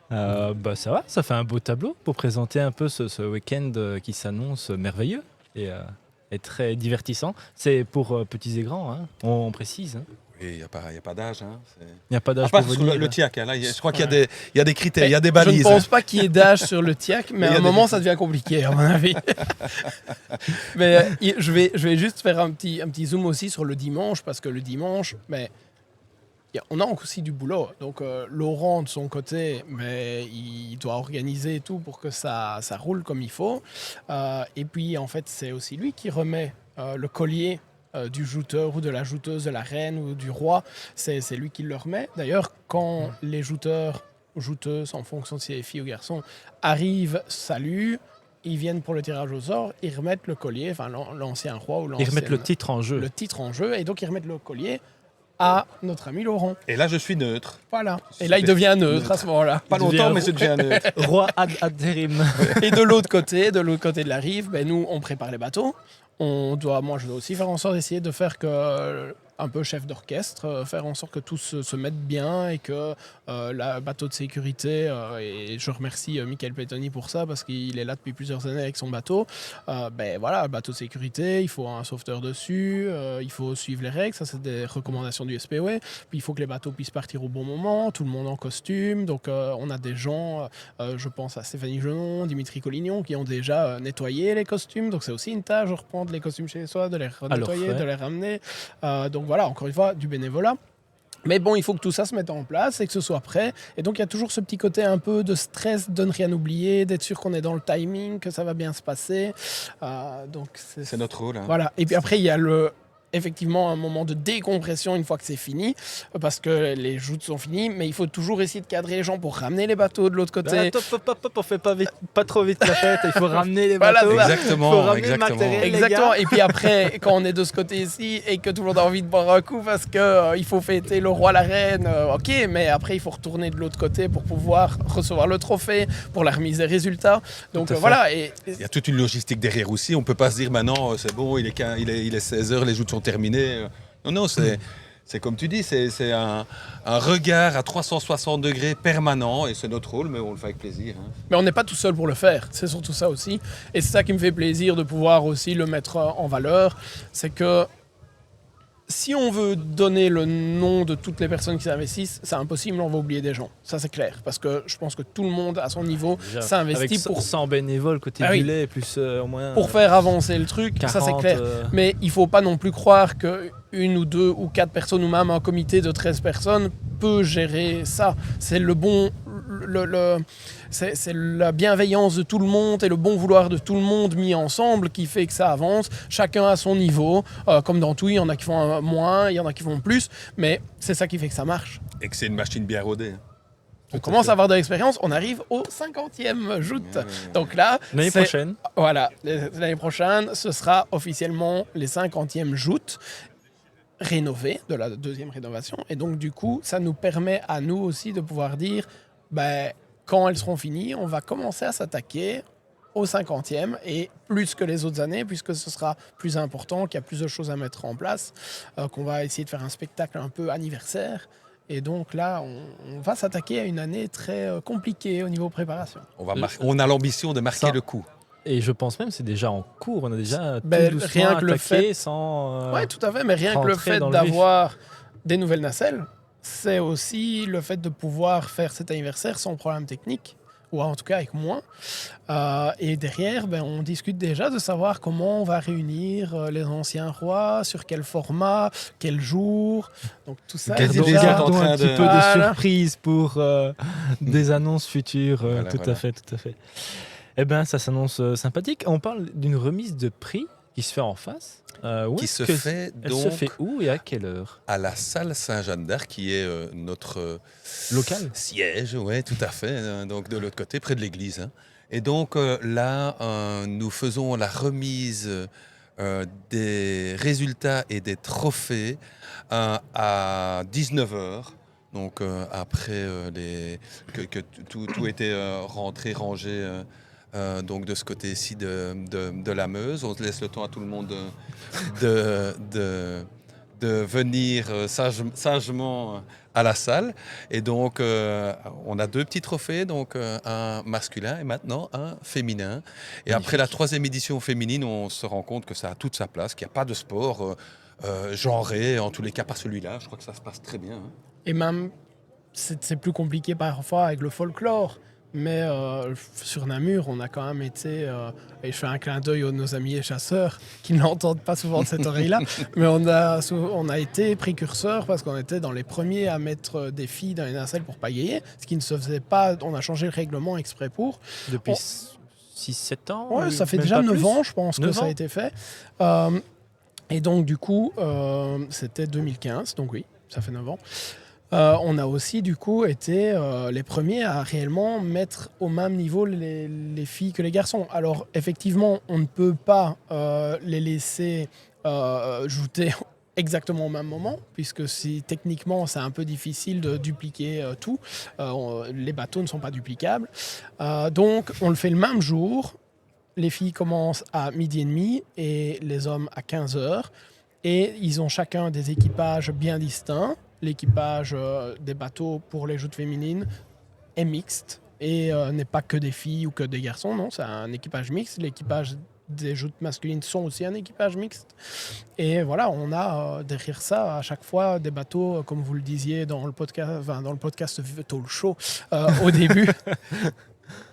Ça va, ça fait un beau tableau pour présenter un peu ce week-end qui s'annonce merveilleux et très divertissant. C'est pour petits et grands, hein, on précise. Hein.
Oui, il n'y a pas d'âge. Hein,
il n'y a pas d'âge
pour
pour
venir. Le TIAC, là, je crois qu'il y a des critères, il y a des balises.
Je ne pense pas qu'il y ait d'âge sur le TIAC, mais à un moment, ça devient compliqué, à mon avis. Mais je vais juste faire un petit zoom aussi sur le dimanche, parce que le dimanche, on a aussi du boulot. Donc, Laurent, de son côté, il doit organiser tout pour que ça roule comme il faut. Et puis, en fait, c'est aussi lui qui remet le collier du jouteur ou de la jouteuse de la reine ou du roi. C'est lui qui le remet. D'ailleurs, quand les jouteurs ou jouteuses, en fonction de si c'est filles ou garçons, arrivent, saluent, ils viennent pour le tirage au sort, ils remettent le collier, enfin l'ancien roi ou l'ancien...
Ils remettent le titre en jeu.
Le titre en jeu, et donc ils remettent le collier à notre ami Laurent.
Et là, je suis neutre.
Voilà. Et là, il devient neutre à ce moment-là.
Pas longtemps, mais je deviens neutre.
Roi ad interim.
Et de l'autre côté de la rive, nous, on prépare les bateaux. Moi, je dois aussi faire en sorte d'essayer de faire que un peu chef d'orchestre, faire en sorte que tout se mette bien et que le bateau de sécurité, et je remercie Michael Pettoni pour ça parce qu'il est là depuis plusieurs années avec son bateau. Le bateau de sécurité, il faut un sauveteur dessus, il faut suivre les règles, ça c'est des recommandations du SPOE. Puis il faut que les bateaux puissent partir au bon moment, tout le monde en costume. Donc on a des gens, je pense à Stéphanie Genon, Dimitri Collignon, qui ont déjà nettoyé les costumes. Donc c'est aussi une tâche de reprendre les costumes chez soi, de les nettoyer, de les ramener. Donc voilà, encore une fois, du bénévolat. Mais bon, il faut que tout ça se mette en place et que ce soit prêt. Et donc, il y a toujours ce petit côté un peu de stress, de ne rien oublier, d'être sûr qu'on est dans le timing, que ça va bien se passer. Donc
c'est notre rôle. Hein.
Voilà. Et puis après, il y a effectivement un moment de décompression une fois que c'est fini, parce que les joutes sont finies, mais il faut toujours essayer de cadrer les gens pour ramener les bateaux de l'autre côté.
On fait pas trop vite la fête, il faut ramener les bateaux.
Exactement,
il faut ramener le matériel,
exactement. Et puis après, quand on est de ce côté-ci et que tout le monde a envie de boire un coup parce que il faut fêter le roi, la reine, ok, mais après il faut retourner de l'autre côté pour pouvoir recevoir le trophée, pour la remise des résultats. Donc voilà. Et
il y a toute une logistique derrière aussi. On peut pas se dire maintenant c'est bon, il est 16h, les joutes sont terminées. Non, c'est comme tu dis, c'est un regard à 360 degrés permanent et c'est notre rôle, mais on le fait avec plaisir. Hein.
Mais on n'est pas tout seul pour le faire, c'est surtout ça aussi. Et c'est ça qui me fait plaisir de pouvoir aussi le mettre en valeur, c'est que si on veut donner le nom de toutes les personnes qui s'investissent, c'est impossible, on va oublier des gens. Ça, c'est clair. Parce que je pense que tout le monde, à son niveau, s'investit
avec
pour...
100 bénévoles côté Bullet, plus au moins...
Pour faire avancer le truc,
40,
ça, c'est clair. Mais il ne faut pas non plus croire qu'une ou deux ou quatre personnes, ou même un comité de 13 personnes, peut gérer ça. C'est le bon... C'est la bienveillance de tout le monde et le bon vouloir de tout le monde mis ensemble qui fait que ça avance. Chacun à son niveau. Comme dans tout, il y en a qui font moins, il y en a qui font plus. Mais c'est ça qui fait que ça marche.
Et que c'est une machine bien rodée.
On commence à avoir de l'expérience. On arrive au 50e joute. Donc là,
l'année prochaine.
Voilà. L'année prochaine, ce sera officiellement les 50e joutes rénovées de la deuxième rénovation. Et donc, du coup, ça nous permet à nous aussi de pouvoir dire... quand elles seront finies, on va commencer à s'attaquer au 50e et plus que les autres années, puisque ce sera plus important, qu'il y a plus de choses à mettre en place, qu'on va essayer de faire un spectacle un peu anniversaire. Et donc là, on va s'attaquer à une année très compliquée au niveau préparation.
On a l'ambition de marquer le coup.
Et je pense même que c'est déjà en cours, on a déjà tout doucement
rien que le fait,
sans...
Oui, tout à fait, mais rien que le fait d'avoir des nouvelles nacelles, c'est aussi le fait de pouvoir faire cet anniversaire sans problème technique, ou en tout cas avec moins. Et derrière, on discute déjà de savoir comment on va réunir les anciens rois, sur quel format, quel jour. Donc tout ça.
Gardons un petit peu de surprise pour des annonces futures. Tout à fait. Eh bien, ça s'annonce sympathique. On parle d'une remise de prix qui se fait en face.
Elle se fait
où et à quelle heure?
À la salle Saint-Jean d'Arc, qui est notre
local
siège, oui, tout à fait, donc de l'autre côté, près de l'église. Hein. Et donc là, nous faisons la remise des résultats et des trophées à 19h. Donc après que tout était rentré, rangé. Donc de ce côté-ci de la Meuse, on laisse le temps à tout le monde de venir sagement à la salle. Et donc, on a 2 petits trophées, donc un masculin et maintenant un féminin. Et après la 3e édition féminine, on se rend compte que ça a toute sa place, qu'il n'y a pas de sport genré, en tous les cas pas celui-là. Je crois que ça se passe très bien. Hein.
Et même, c'est plus compliqué parfois avec le folklore. Mais sur Namur, on a quand même été, et je fais un clin d'œil à nos amis chasseurs qui ne l'entendent pas souvent de cette oreille-là, mais on a été précurseurs parce qu'on était dans les premiers à mettre des filles dans les nacelles pour pagayer, ce qui ne se faisait pas. On a changé le règlement exprès pour.
Depuis 6-7 ans.
Ouais, ça fait
même
déjà
pas
9
plus.
ans, je pense, que
9
ça a
ans.
été fait. Et donc, du coup, c'était 2015, donc oui, ça fait 9 ans. On a aussi du coup été les premiers à réellement mettre au même niveau les filles que les garçons. Alors effectivement, on ne peut pas les laisser jouer exactement au même moment, puisque techniquement c'est un peu difficile de dupliquer tout. Les bateaux ne sont pas duplicables. Donc on le fait le même jour. Les filles commencent à 12h30 et les hommes à 15h. Et ils ont chacun des équipages bien distincts. L'équipage des bateaux pour les joutes féminines est mixte et n'est pas que des filles ou que des garçons, non, c'est un équipage mixte. L'équipage des joutes masculines sont aussi un équipage mixte. Et voilà, on a derrière ça à chaque fois des bateaux, comme vous le disiez dans le podcast Talk Show au début.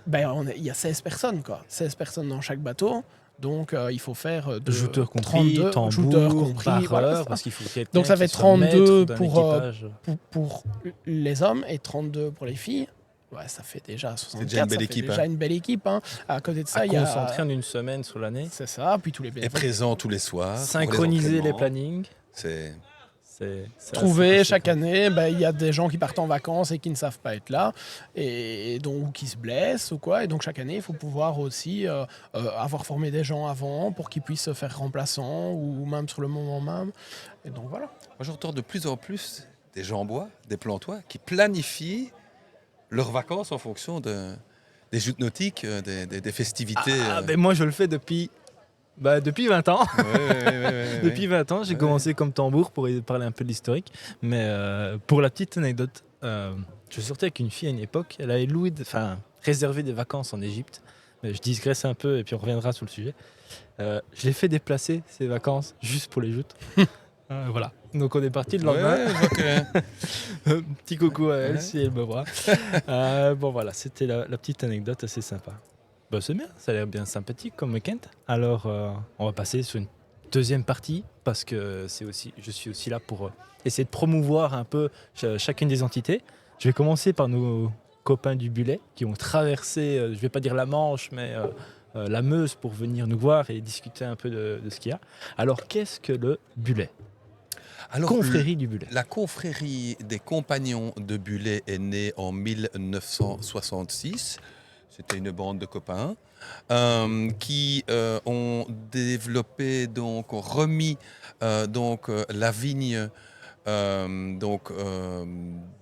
Il y a 16 personnes, quoi. 16 personnes dans chaque bateau. Donc, il faut faire de
Jouteurs compris,
32
tambour,
jouteurs compris,
barreur,
voilà, c'est ça.
parce qu'il faut quelqu'un
Donc, ça
qui
fait
soit
32
maître d'un équipage.
pour les hommes et 32 pour les filles. Ouais, ça fait déjà 64.
déjà une belle
ça
équipe,
fait déjà
hein.
une belle équipe. Hein. À côté de ça,
À
il y a...
concentrer en une semaine sur l'année.
C'est ça, puis tous les
Est
bénévoles.
présent tous les soirs. pour
Synchroniser les
entraînements.
plannings.
C'est
C'est assez
Trouver chaque
conséquent.
année, il y a des gens qui partent en vacances et qui ne savent pas être là, et donc ou qui se blessent ou quoi. Et donc chaque année, il faut pouvoir aussi avoir formé des gens avant pour qu'ils puissent se faire remplaçants ou même sur le moment même. Et donc voilà.
Moi, j'entends de plus en plus des Jambois, des Plantois, qui planifient leurs vacances en fonction des joutes nautiques, des festivités.
Moi, je le fais depuis 20 ans. Depuis 20 ans, j'ai commencé comme tambour pour parler un peu de l'historique. Mais pour la petite anecdote, je sortais avec une fille à une époque. Elle avait réservé des vacances en Égypte. Je digresse un peu et puis on reviendra sur le sujet. Je l'ai fait déplacer ces vacances juste pour les joutes. Voilà. Donc on est parti le lendemain. Petit coucou à elle si elle me voit. Voilà, c'était la petite anecdote assez sympa. C'est bien, ça a l'air bien sympathique comme week-end. Alors, on va passer sur une deuxième partie parce que je suis aussi là pour essayer de promouvoir un peu chacune des entités. Je vais commencer par nos copains du Bullet qui ont traversé, je ne vais pas dire la Manche, mais la Meuse pour venir nous voir et discuter un peu de ce qu'il y a. Alors, qu'est-ce que le Bullet ?
Alors,
confrérie du Bullet.
La confrérie des compagnons de Bullet est née en 1966. C'était une bande de copains qui ont développé, ont remis la vigne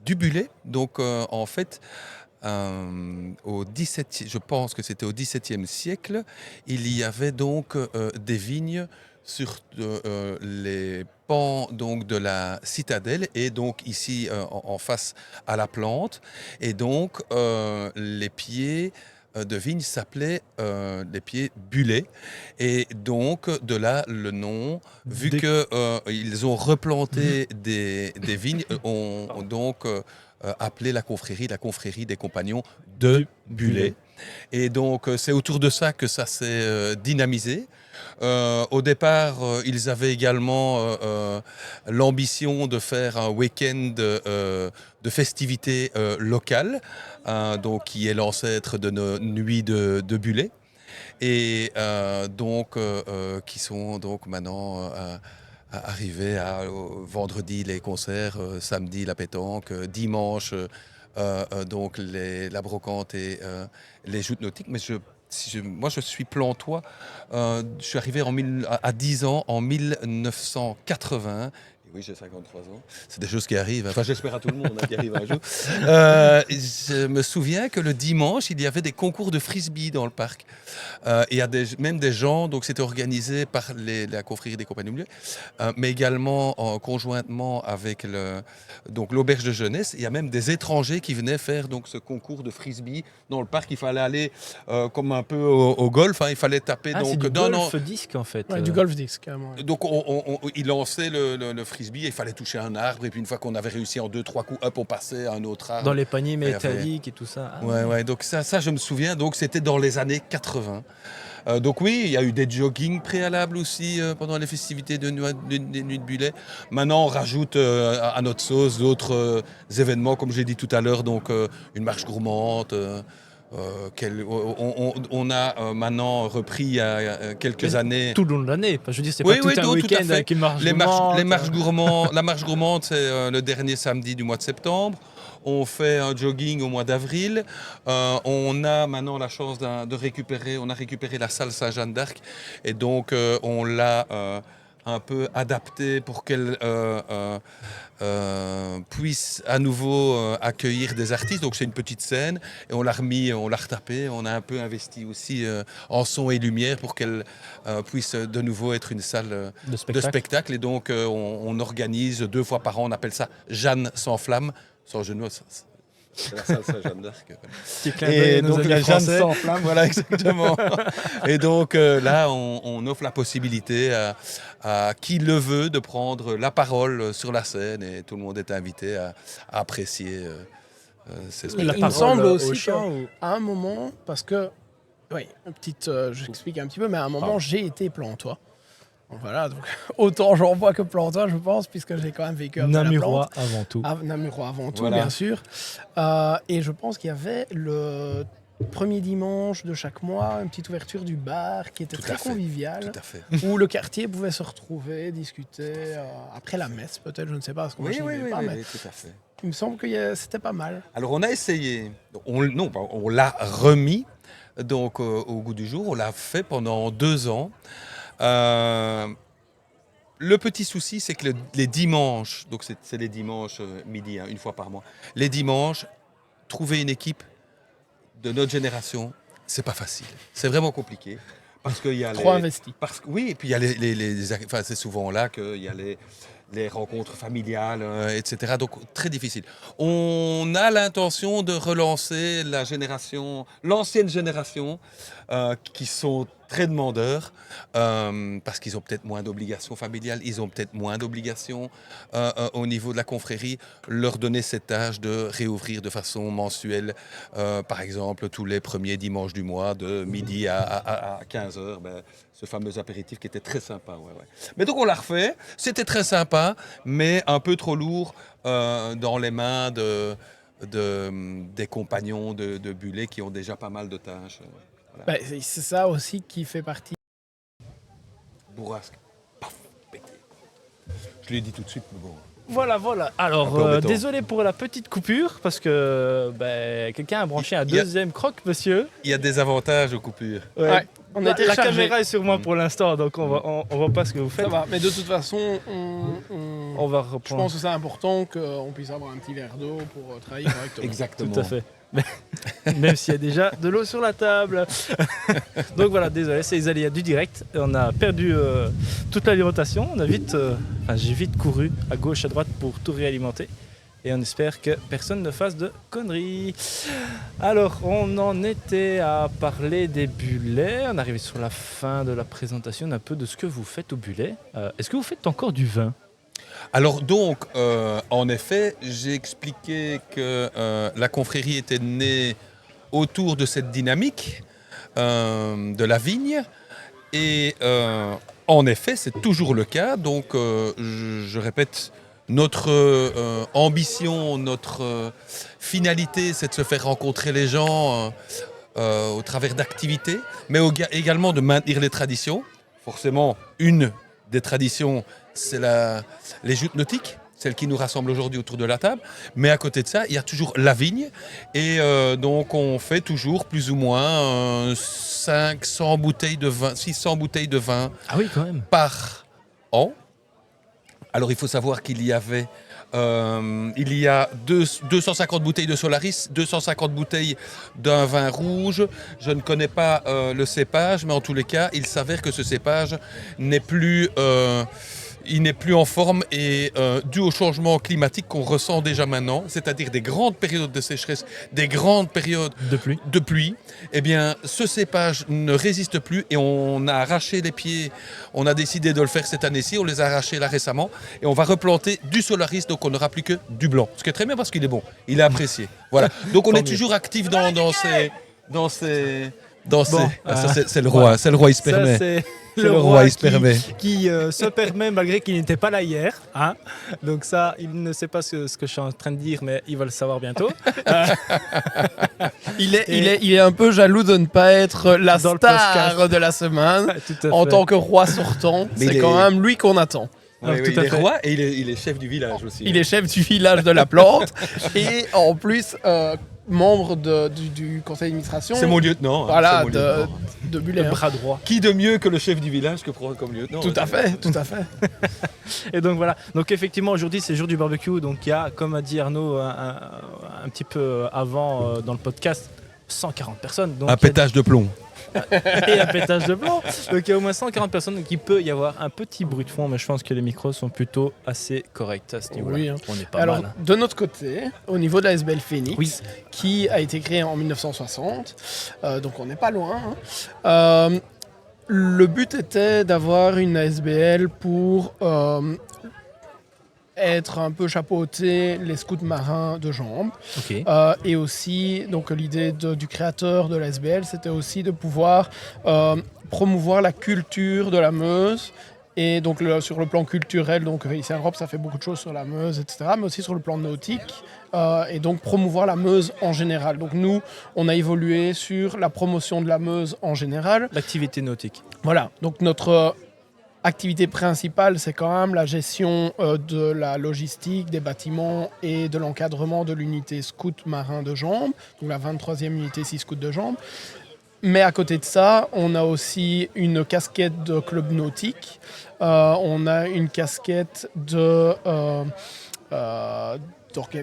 du Bullet. Donc en fait, je pense que c'était au XVIIe siècle, il y avait donc des vignes sur les pans donc de la citadelle et donc ici en face à la plante, et donc les pieds de vigne s'appelaient les pieds Bullet, et donc de là le nom, vu que ils ont replanté des vignes, ont donc appelé la confrérie des compagnons de Bullet. Et donc c'est autour de ça que ça s'est dynamisé. Au départ, ils avaient également l'ambition de faire un week-end de festivités locales, qui est l'ancêtre de nos nuits de Bullet, et qui sont donc maintenant arrivés à vendredi les concerts, samedi la pétanque, dimanche la brocante et les joutes nautiques. Mais moi, je suis plantois. Je suis arrivé à 10 ans en 1980. Oui, j'ai 53 ans. C'est des choses qui arrivent. Enfin, j'espère à tout le monde qui arrive un jour. Je me souviens que le dimanche, il y avait des concours de frisbee dans le parc. Il y a même des gens, donc c'était organisé par la confrérie des Compagnons Bleus, mais également conjointement avec donc l'auberge de jeunesse. Il y a même des étrangers qui venaient faire donc ce concours de frisbee dans le parc. Il fallait aller comme un peu au golf. Hein, il fallait taper
Ah,
donc
c'est du
d'un
golf disque en fait.
Ouais, du golf disc, carrément.
donc il lançait le frisbee et il fallait toucher un arbre et puis une fois qu'on avait réussi en 2-3 coups, hop, on passait à un autre arbre.
Dans les paniers
Ouais,
métalliques et tout ça. Ah,
Ouais, donc ça je me souviens, donc c'était dans les années 80. Donc oui, il y a eu des joggings préalables aussi pendant les festivités des Nuits de Bullets. Maintenant, on rajoute à notre sauce d'autres événements, comme j'ai dit tout à l'heure, donc une marche gourmande. On a maintenant repris il y a quelques
Mais
années.
tout le long de l'année. Enfin, je veux dire, c'est
Oui,
pas
oui,
tout un
tout à
week-end
fait.
avec une marche
Les
gourmande.
marches gourmandes, la marche gourmande, c'est le dernier samedi du mois de septembre. On fait un jogging au mois d'avril. On a maintenant la chance de récupérer, on a récupéré la salle Saint-Jeanne d'Arc et donc on l'a un peu adaptée pour qu'elle puisse à nouveau accueillir des artistes. Donc c'est une petite scène et on l'a remis, on l'a retapé. On a un peu investi aussi en son et lumière pour qu'elle puisse de nouveau être une salle de spectacle. Et donc on organise 2 fois par an, on appelle ça Jeanne sans flamme. Sans jeu de mots, c'est la salle Saint-Jeanne d'Arc.
Et donc la Jeanne sans
flamme, voilà exactement. Et donc là, on offre la possibilité à qui le veut de prendre la parole sur la scène et tout le monde est invité à apprécier ces spectacles.
Il me semble aussi
au chant
qu'à un moment, parce que, oui, j'explique un petit peu, mais à un moment, j'ai été plantois. Voilà, donc autant j'en vois que plantois, je pense, puisque j'ai quand même vécu un peu
Namurois avant tout.
Namurois avant tout,
Voilà.
bien sûr. Et je pense qu'il y avait le premier dimanche de chaque mois une petite ouverture du bar qui était
Tout
très
à fait.
conviviale,
Tout à fait.
où le quartier pouvait se retrouver, discuter après la messe, peut-être, je ne sais pas, parce que moi je n'y vais pas, mais
tout à fait.
il me semble que c'était pas mal.
Alors on a essayé, on l'a remis donc au goût du jour, on l'a fait pendant 2 ans. Le petit souci, c'est que les dimanches, donc c'est les dimanches midi, hein, 1 fois par mois, les dimanches, trouver une équipe de notre génération, c'est pas facile. C'est vraiment compliqué. Parce qu'il y a
Trop investi.
Oui, et puis il y a enfin, c'est souvent là qu'il y a les rencontres familiales, etc. Donc très difficile. On a l'intention de relancer l'ancienne génération, qui sont très demandeurs, parce qu'ils ont peut-être moins d'obligations familiales, ils ont peut-être moins d'obligations au niveau de la confrérie, leur donner cet âge de réouvrir de façon mensuelle, par exemple tous les premiers dimanches du mois, de midi à 15h, ce fameux apéritif qui était très sympa. Ouais. Mais donc on l'a refait, c'était très sympa, mais un peu trop lourd dans les mains des compagnons de Bullets qui ont déjà pas mal de tâches. Voilà.
C'est ça aussi qui fait partie.
Bourrasque. Paf, pété. Je lui ai dit tout de suite, mais bon.
Voilà.
Un
Alors,
peu embêtant.
désolé pour la petite coupure, parce que quelqu'un a branché un deuxième croque, monsieur.
Il y a des avantages aux coupures.
Ouais, on était
La
chargés.
caméra est sur moi pour l'instant, donc on voit pas ce que vous faites.
Ça va, mais de toute façon,
On va
je
reprendre.
pense que c'est important qu'on puisse avoir un petit verre d'eau pour travailler correctement.
Exactement.
Tout à fait. Même s'il y a déjà de l'eau sur la table. Donc voilà, désolé, c'est les aléas du direct. On a perdu toute l'alimentation. J'ai vite couru à gauche, à droite pour tout réalimenter. Et on espère que personne ne fasse de conneries. Alors, on en était à parler des Bullets. On est arrivé sur la fin de la présentation un peu de ce que vous faites au Bullet. Est-ce que vous faites encore du vin ?
Alors donc, en effet, j'ai expliqué que la confrérie était née autour de cette dynamique de la vigne. Et en effet, c'est toujours le cas. Donc, je répète, notre ambition, notre finalité, c'est de se faire rencontrer les gens au travers d'activités, mais également de maintenir les traditions. Forcément, une des traditions, c'est les joutes nautiques, celle qui nous rassemble aujourd'hui autour de la table. Mais à côté de ça, il y a toujours la vigne. Et donc, on fait toujours plus ou moins 500 bouteilles de vin, 600 bouteilles de vin
Ah oui, quand même.
par an. Alors il faut savoir qu'il y avait il y a 250 bouteilles de Solaris, 250 bouteilles d'un vin rouge. Je ne connais pas le cépage, mais en tous les cas, il s'avère que ce cépage n'est plus en forme et dû au changement climatique qu'on ressent déjà maintenant, c'est-à-dire des grandes périodes de sécheresse, des grandes périodes de pluie, eh bien ce cépage ne résiste plus et on a arraché les pieds, on a décidé de le faire cette année-ci, on les a arrachés là récemment et on va replanter du Solaris, donc on n'aura plus que du blanc, ce qui est très bien parce qu'il est bon, il est apprécié. Voilà, donc on est toujours actif dans ces... ça, c'est le roi, c'est le roi, il se permet.
C'est
le roi, il se permet.
Qui se permet malgré qu'il n'était pas là hier. Hein. Donc ça, il ne sait pas ce que je suis en train de dire, mais il va le savoir bientôt.
Il est un peu jaloux de ne pas être la
Dans le
star
podcast.
de la semaine
Tout à
en
fait.
tant que roi sortant.
Mais
C'est
il
quand
est-
même lui qu'on attend.
Oui,
tout
il
à
est
fait.
roi et il est chef du village aussi.
Il est chef du village de la plante et en plus membre du conseil d'administration.
C'est mon lieutenant. hein,
Voilà,
c'est mon lieutenant.
de Buller.
Le bras droit.
Qui de mieux que le chef du village que prendre comme lieutenant?
Tout à fait, tout à fait.
Et donc voilà. Donc effectivement, aujourd'hui, c'est jour du barbecue. Donc il y a, comme a dit Arnaud un petit peu avant dans le podcast, 140 personnes. Donc
Un
il y a-
pétage de plomb.
et un pétage de blanc. Donc il y a au moins 140 personnes, donc il peut y avoir un petit bruit de fond, mais je pense que les micros sont plutôt assez corrects à ce niveau-là.
Oui, hein.
On est pas
Alors,
mal.
de notre côté, au niveau de la SBL Phoenix,
Oui.
qui a été créée en 1960, donc on n'est pas loin, hein. Le but était d'avoir une ASBL pour être un peu chapeauter les scouts marins de Jambes.
Ok.
Et aussi, donc l'idée du créateur de l'ASBL, c'était aussi de pouvoir promouvoir la culture de la Meuse. Et donc sur le plan culturel, donc ici en Europe, ça fait beaucoup de choses sur la Meuse, etc. Mais aussi sur le plan nautique. Et donc promouvoir la Meuse en général. Donc nous, on a évolué sur la promotion de la Meuse en général.
L'activité nautique.
Voilà, donc notre activité principale, c'est quand même la gestion de la logistique, des bâtiments et de l'encadrement de l'unité scout marin de Jambes, donc la 23e unité 6 scouts de Jambes. Mais à côté de ça, on a aussi une casquette de club nautique, on a une casquette de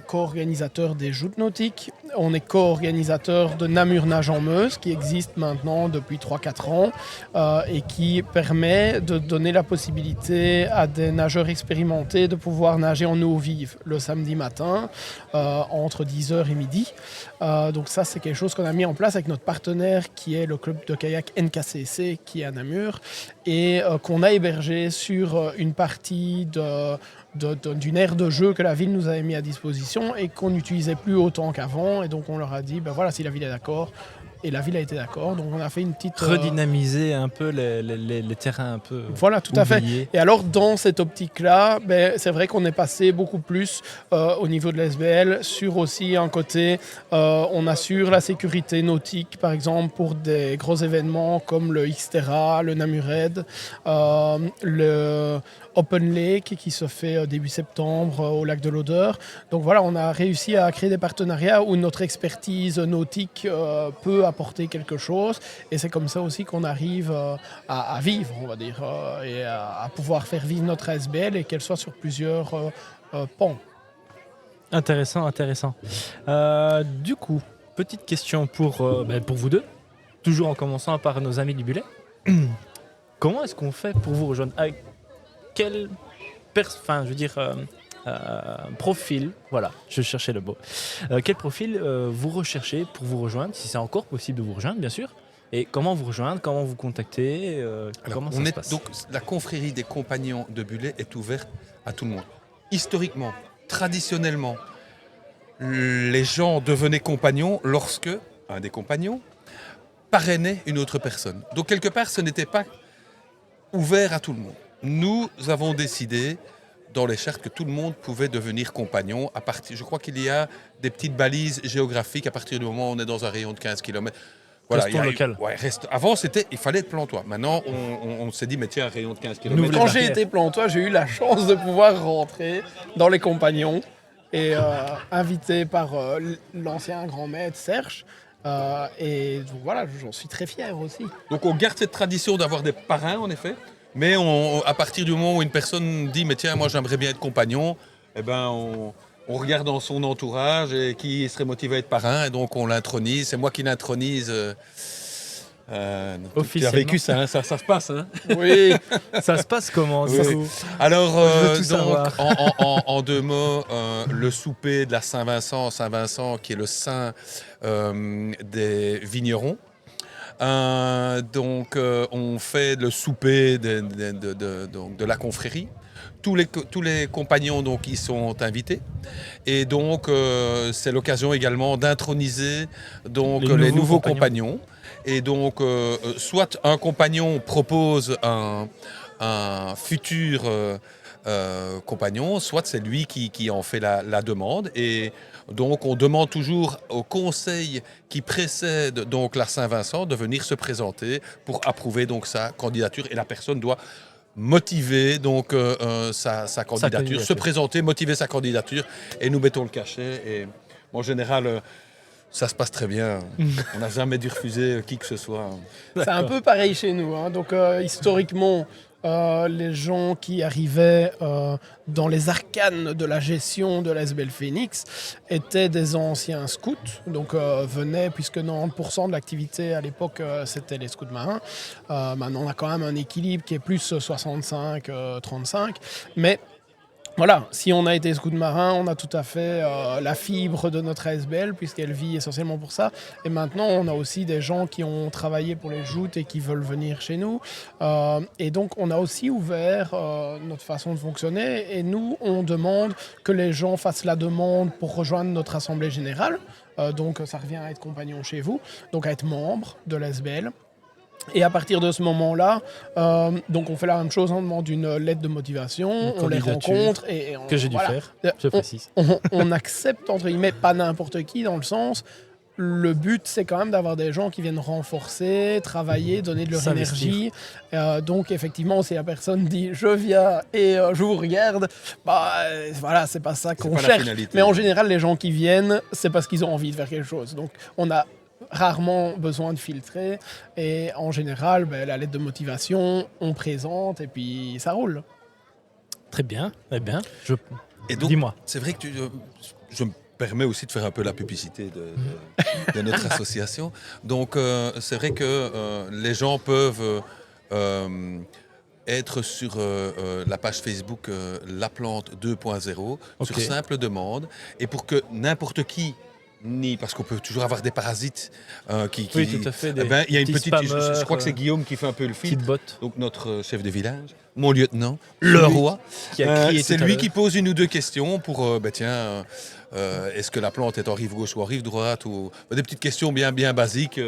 co-organisateur des joutes nautiques. On est co-organisateur de Namur Nage en Meuse, qui existe maintenant depuis 3-4 ans et qui permet de donner la possibilité à des nageurs expérimentés de pouvoir nager en eau vive le samedi matin entre 10h et midi. Donc ça, c'est quelque chose qu'on a mis en place avec notre partenaire qui est le club de kayak NKCC qui est à Namur et qu'on a hébergé sur une partie d'une aire de jeu que la ville nous avait mis à disposition et qu'on n'utilisait plus autant qu'avant. Et donc on leur a dit, ben voilà, si la ville est d'accord. Et la ville a été d'accord. Donc on a fait une petite...
Redynamiser un peu les terrains un peu
Voilà, tout à fait.
oubliés.
Et alors, dans cette optique-là, ben, c'est vrai qu'on est passé beaucoup plus au niveau de l'SBL sur aussi un côté, on assure la sécurité nautique, par exemple, pour des gros événements comme le Xterra, le Namured, le Open Lake qui se fait début septembre au lac de l'Odeur. Donc voilà, on a réussi à créer des partenariats où notre expertise nautique peut apporter quelque chose. Et c'est comme ça aussi qu'on arrive à vivre, on va dire, et à pouvoir faire vivre notre ASBL et qu'elle soit sur plusieurs pans.
Intéressant, intéressant. Du coup, petite question pour vous deux, toujours en commençant par nos amis du Bullet. Comment est-ce qu'on fait pour vous rejoindre? Avec quel profil, voilà, je cherchais le mot. Quel profil vous recherchez pour vous rejoindre, si c'est encore possible de vous rejoindre, bien sûr. Et comment vous rejoindre, comment vous contacter, comment ça se passe?
Donc, la confrérie des compagnons de Bullet est ouverte à tout le monde. Historiquement, traditionnellement, les gens devenaient compagnons lorsque un des compagnons parrainait une autre personne. Donc quelque part, ce n'était pas ouvert à tout le monde. Nous avons décidé dans les chartes que tout le monde pouvait devenir compagnon à partir. Je crois qu'il y a des petites balises géographiques à partir du moment où on est dans un rayon de 15 km.
Restons local.
Avant, il fallait être plantois. Maintenant, on s'est dit, mais tiens, un rayon de 15 km.
Nous,
Quand
les
j'ai
barrières.
été plantois, j'ai eu la chance de pouvoir rentrer dans les compagnons et invité par l'ancien grand maître Serge. Et donc voilà, j'en suis très fier aussi.
Donc on garde cette tradition d'avoir des parrains, en effet, Mais à partir du moment où une personne dit mais tiens moi j'aimerais bien être compagnon, eh ben on regarde dans son entourage et qui serait motivé à être parrain et donc on l'intronise. C'est moi qui l'intronise. Tu as
Officiellement.
vécu ça, hein, ça se passe. Hein.
Oui,
Ça se passe comment du
Oui.
coup?
Alors,
Je veux tout
donc,
savoir.
en deux mots, le souper de la Saint-Vincent, qui est le saint des vignerons. On fait le souper donc, de la confrérie. Tous les compagnons donc, y sont invités. Et donc, c'est l'occasion également d'introniser donc, les nouveaux compagnons. Et donc, soit un compagnon propose un futur compagnon, soit c'est lui qui en fait la demande. Et donc, on demande toujours au conseil qui précède donc la Saint-Vincent de venir se présenter pour approuver donc sa candidature. Et la personne doit motiver donc sa candidature, se présenter, motiver sa candidature. Et nous mettons le cachet. Et en général, ça se passe très bien. On n'a jamais dû refuser qui que ce soit.
c'est un peu pareil chez nous. Hein. Donc, historiquement, les gens qui arrivaient dans les arcanes de la gestion de l'Esbel Phoenix étaient des anciens scouts. Donc, venaient, puisque 90% de l'activité à l'époque, c'était les scouts marins. Maintenant, on a quand même un équilibre qui est plus 65-35. Mais voilà, si on a été scout marin, on a tout à fait la fibre de notre ASBL puisqu'elle vit essentiellement pour ça. Et maintenant, on a aussi des gens qui ont travaillé pour les joutes et qui veulent venir chez nous. Et donc, on a aussi ouvert notre façon de fonctionner. Et nous, on demande que les gens fassent la demande pour rejoindre notre assemblée générale. Donc, ça revient à être compagnon chez vous, donc à être membre de l'ASBL. Et à partir de ce moment-là, donc on fait la même chose, on demande une lettre de motivation, on les rencontre et
Que j'ai dû faire, je précise.
On accepte, entre guillemets, pas n'importe qui dans le sens, le but c'est quand même d'avoir des gens qui viennent renforcer, travailler, donner de leur énergie. Donc effectivement, si la personne dit je viens et je vous regarde, voilà, c'est pas ça qu'on cherche. Mais en général, les gens qui viennent, c'est parce qu'ils ont envie de faire quelque chose. Donc on a rarement besoin de filtrer et en général la lettre de motivation on présente et puis ça roule.
Très bien, très bien.
Et donc,
dis-moi.
C'est vrai que je me permets aussi de faire un peu la publicité de notre association. Donc c'est vrai que les gens peuvent être sur la page Facebook La Plante 2.0 sur simple demande et pour que n'importe qui parce qu'on peut toujours avoir des parasites qui
oui, tout à fait.
Il y a une petite. Je crois que c'est Guillaume qui fait un peu le filtre. Donc notre chef de village, mon lieutenant, le roi,
qui a crié
c'est lui qui pose une ou deux questions pour est-ce que la plante est en rive gauche ou en rive droite ou des petites questions bien basiques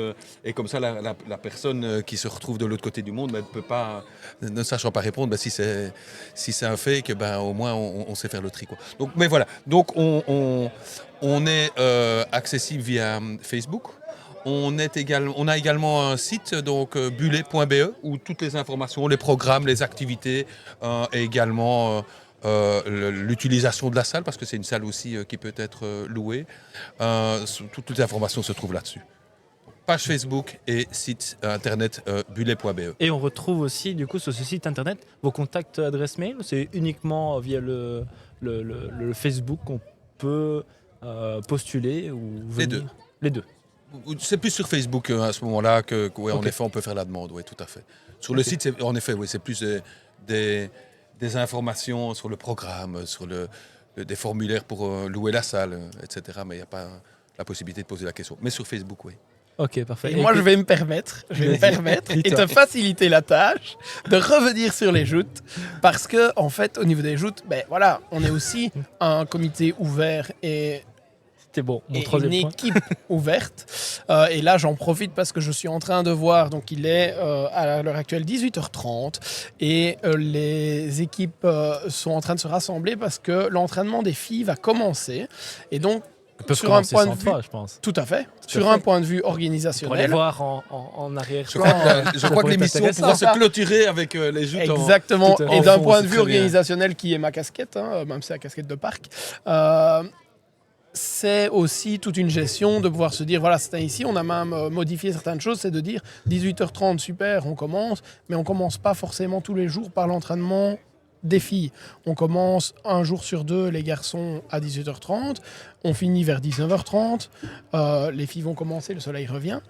et comme ça la personne qui se retrouve de l'autre côté du monde ne peut pas, ne sachant pas répondre, si c'est un fake, au moins on sait faire le tri quoi. Donc mais voilà, donc on est accessible via Facebook. On a également un site, donc bulet.be, où toutes les informations, les programmes, les activités, et également l'utilisation de la salle, parce que c'est une salle aussi qui peut être louée. Toutes les informations se trouvent là-dessus. Page Facebook et site internet bulet.be.
Et on retrouve aussi, du coup, sur ce site internet, vos contacts adresse mail. C'est uniquement via le Facebook qu'on peut postuler ou venir. Les deux.
C'est plus sur Facebook à ce moment-là en effet, on peut faire la demande. Oui, tout à fait. Sur le site, en effet, c'est plus des informations sur le programme, sur des formulaires pour louer la salle, etc. Mais il n'y a pas la possibilité de poser la question. Mais sur Facebook, oui.
Ok, parfait.
Et moi, je vais me permettre et te faciliter la tâche de revenir sur les joutes parce que, en fait, au niveau des joutes, on est aussi un comité ouvert et
c'était bon, mon
et
troisième
une
point.
équipe ouverte. Et là, j'en profite parce que je suis en train de voir, donc il est à l'heure actuelle 18h30 et les équipes sont en train de se rassembler parce que l'entraînement des filles va commencer. Et donc, sur un point de vue,
je pense.
Tout à fait. Sur un point de vue organisationnel.
Pour aller voir en arrière.
Je crois que l'émission pourra se clôturer avec les joutes.
Exactement. Et d'un point de vue
organisationnel
organisationnel qui est ma casquette, même si c'est la casquette de parc. c'est aussi toute une gestion de pouvoir se dire, voilà, c'est ici, on a même modifié certaines choses, c'est de dire 18h30, super, on commence, mais on commence pas forcément tous les jours par l'entraînement des filles. On commence un jour sur deux, les garçons, à 18h30, on finit vers 19h30, les filles vont commencer, le soleil revient,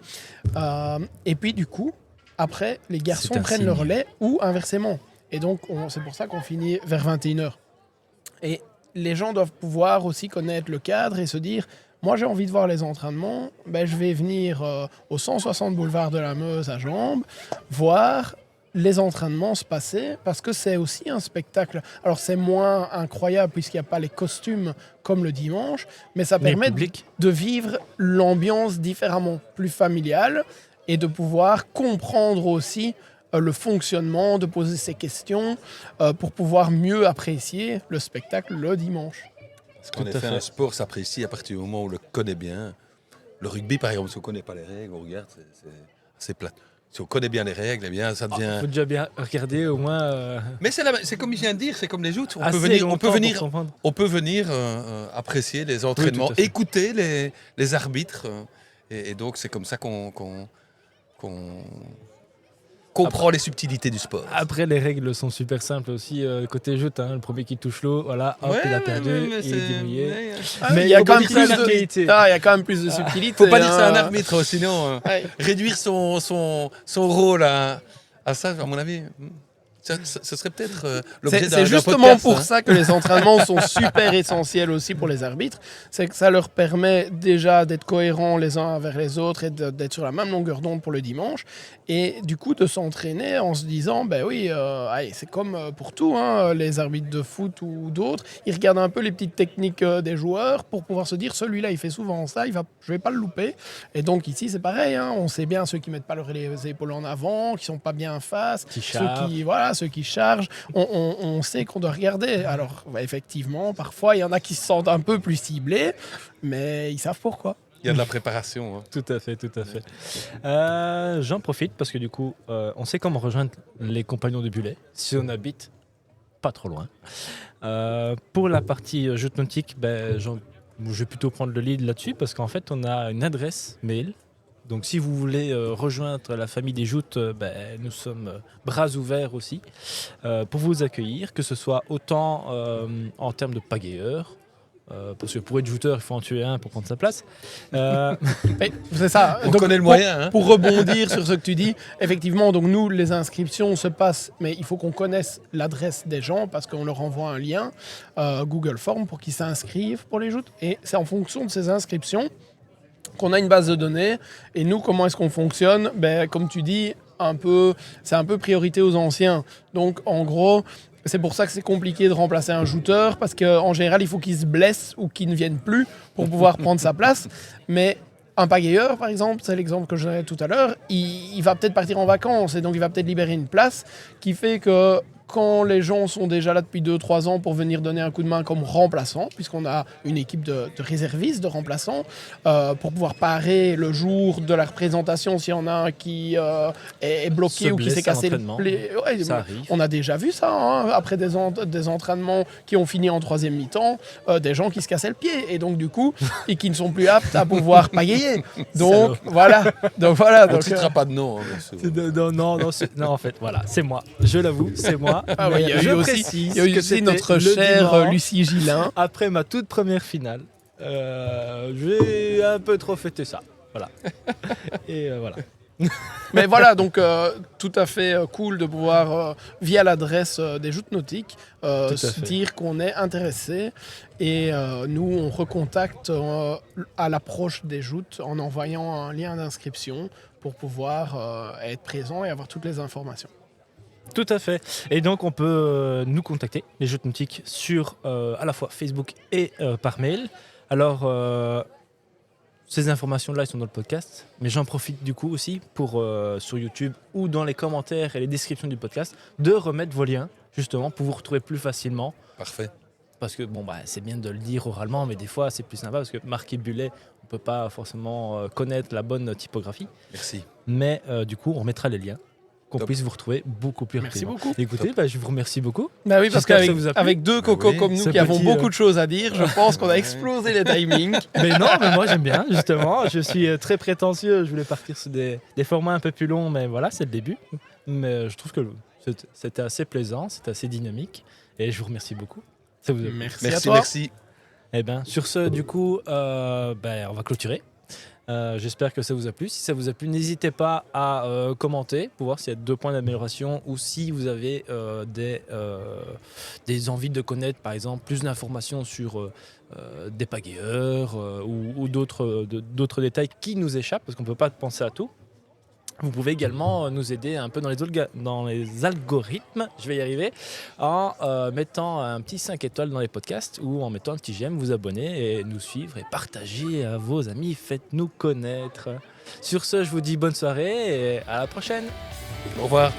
et puis du coup, après, les garçons
un
prennent
signe.
le relais ou inversement. Et donc, c'est pour ça qu'on finit vers 21h. Et les gens doivent pouvoir aussi connaître le cadre et se dire, moi j'ai envie de voir les entraînements, ben, je vais venir au 160 boulevard de la Meuse à Jambes, voir les entraînements se passer, parce que c'est aussi un spectacle. Alors c'est moins incroyable puisqu'il n'y a pas les costumes comme le dimanche, mais ça
Mais le
permet
public.
de vivre l'ambiance différemment, plus familiale, et de pouvoir comprendre aussi le fonctionnement, de poser ses questions pour pouvoir mieux apprécier le spectacle le dimanche.
Parce qu'en
Tout à
effet,
fait.
un sport s'apprécie à partir du moment où on le connaît bien. Le rugby, par exemple, si on ne connaît pas les règles, on regarde, c'est plat. Si on connaît bien les règles, eh bien, ça
Il
devient...
faut déjà bien regarder au moins.
Mais c'est comme il vient de dire, c'est comme les joutes. On
assez
peut venir,
longtemps pour comprendre.
on peut venir apprécier les entraînements,
tout à fait.
écouter les arbitres. Et donc, c'est comme ça qu'on comprend les subtilités du sport.
Après, les règles sont super simples aussi. Côté jeu, le premier qui touche l'eau, voilà, hop, il a perdu, il est démouillé.
Mais
il
il y a
faut
quand
pas
même
dire ça à
plus
la
de...
qualité.
il y a quand même plus de subtilité.
Faut pas dire ça à un
hein.
arbitre, sinon
Ouais.
réduire son rôle à ça, à mon avis, ce serait peut-être l'objet
C'est
d'un
justement
podcast,
pour
hein.
ça que les entraînements sont super essentiels aussi pour les arbitres. C'est que ça leur permet déjà d'être cohérents les uns vers les autres et d'être sur la même longueur d'onde pour le dimanche. Et du coup, de s'entraîner en se disant, ben oui, allez, c'est comme pour tout, hein, les arbitres de foot ou d'autres. Ils regardent un peu les petites techniques des joueurs pour pouvoir se dire, celui-là, il fait souvent ça, je vais pas le louper. Et donc ici, c'est pareil. Hein, on sait bien ceux qui mettent pas les épaules en avant, qui sont pas bien en face,
Qui
ceux
chargent.
ceux qui chargent. On sait qu'on doit regarder. Alors, effectivement, parfois, il y en a qui se sentent un peu plus ciblés, mais ils savent pourquoi.
Il y a de la préparation, hein.
Tout à fait, tout à fait. J'en profite parce que du coup, on sait comment rejoindre les compagnons de Bullet si on habite pas trop loin. Pour la partie jeux nautique, je vais plutôt prendre le lead là-dessus parce qu'en fait, on a une adresse mail. Donc, si vous voulez rejoindre la famille des joutes, nous sommes bras ouverts aussi pour vous accueillir, que ce soit autant en termes de pagayeurs. Parce que pour être jouteur, il faut en tuer un pour prendre sa place.
Mais c'est ça.
On
Donc,
connaît le moyen, hein.
Pour rebondir sur ce que tu dis, effectivement, donc nous, les inscriptions se passent, mais il faut qu'on connaisse l'adresse des gens parce qu'on leur envoie un lien Google Form pour qu'ils s'inscrivent pour les joutes. Et c'est en fonction de ces inscriptions qu'on a une base de données. Et nous, comment est-ce qu'on fonctionne? Comme tu dis, c'est un peu priorité aux anciens. Donc, en gros, c'est pour ça que c'est compliqué de remplacer un shooter, parce qu'en général, il faut qu'il se blesse ou qu'il ne vienne plus pour pouvoir prendre sa place. Mais un pagayeur, par exemple, c'est l'exemple que je donnais tout à l'heure, il va peut-être partir en vacances et donc il va peut-être libérer une place qui fait que quand les gens sont déjà là depuis 2-3 ans pour venir donner un coup de main comme remplaçant, puisqu'on a une équipe de réservistes, de remplaçants, pour pouvoir parer le jour de la représentation s'il y en a un qui est bloqué
Se
ou qui
blesse
s'est
à
cassé le
l'entraînement.
ouais,
Ça arrive.
on a déjà vu ça, hein, après des entraînements qui ont fini en troisième mi-temps, des gens qui se cassaient le pied, et donc du coup, et qui ne sont plus aptes à pouvoir pagayer. Donc voilà. Donc,
On ne
donc,
citera pas de nom, hein, bien sûr.
Non, en fait, voilà, c'est moi. Je l'avoue, c'est moi.
ah ouais, il y a
je
eu aussi,
précise
il y a eu
que
aussi
c'était
notre
le
chère
dimanche,
Lucie Gillin.
après ma toute première finale. J'ai un peu trop fêté ça. Voilà. Et voilà.
Mais voilà, donc tout à fait cool de pouvoir, via l'adresse des joutes nautiques,
à
se
fait.
dire qu'on est intéressé. Et nous, on recontacte à l'approche des joutes en envoyant un lien d'inscription pour pouvoir être présent et avoir toutes les informations.
Tout à fait. Et donc, on peut nous contacter, les Jeux Nautiques, sur à la fois Facebook et par mail. Alors, ces informations-là, elles sont dans le podcast. Mais j'en profite du coup aussi pour, sur YouTube ou dans les commentaires et les descriptions du podcast, de remettre vos liens, justement, pour vous retrouver plus facilement.
Parfait.
Parce que, c'est bien de le dire oralement, mais des fois, c'est plus sympa parce que marquer Bullet, on ne peut pas forcément connaître la bonne typographie.
Merci.
Mais du coup, on remettra les liens.
qu'on
Top.
puisse vous retrouver beaucoup plus
Merci
rapidement.
beaucoup.
Écoutez, je vous remercie beaucoup.
Bah oui, parce
J'espère que ça
qu'avec
vous a plu.
avec deux cocos
Oui,
comme nous
ce
qui avons
petit,
beaucoup de choses à dire, je pense qu'on a explosé les timings.
Mais non, mais moi j'aime bien, justement. Je suis très prétentieux. Je voulais partir sur des formats un peu plus longs, mais voilà, c'est le début. Mais je trouve que c'était assez plaisant, c'était assez dynamique. Et je vous remercie beaucoup. Ça vous a plu.
Merci à
Merci,
toi.
merci.
Eh bien, sur ce, du coup, on va clôturer. J'espère que ça vous a plu. Si ça vous a plu, n'hésitez pas à commenter pour voir s'il y a 2 points d'amélioration ou si vous avez des envies de connaître, par exemple, plus d'informations sur des pagayeurs ou d'autres détails qui nous échappent, parce qu'on ne peut pas penser à tout. Vous pouvez également nous aider un peu dans les algorithmes, je vais y arriver, en mettant un petit 5 étoiles dans les podcasts ou en mettant un petit j'aime, vous abonner et nous suivre et partager à vos amis, faites-nous connaître. Sur ce, je vous dis bonne soirée et à la prochaine.
Au revoir.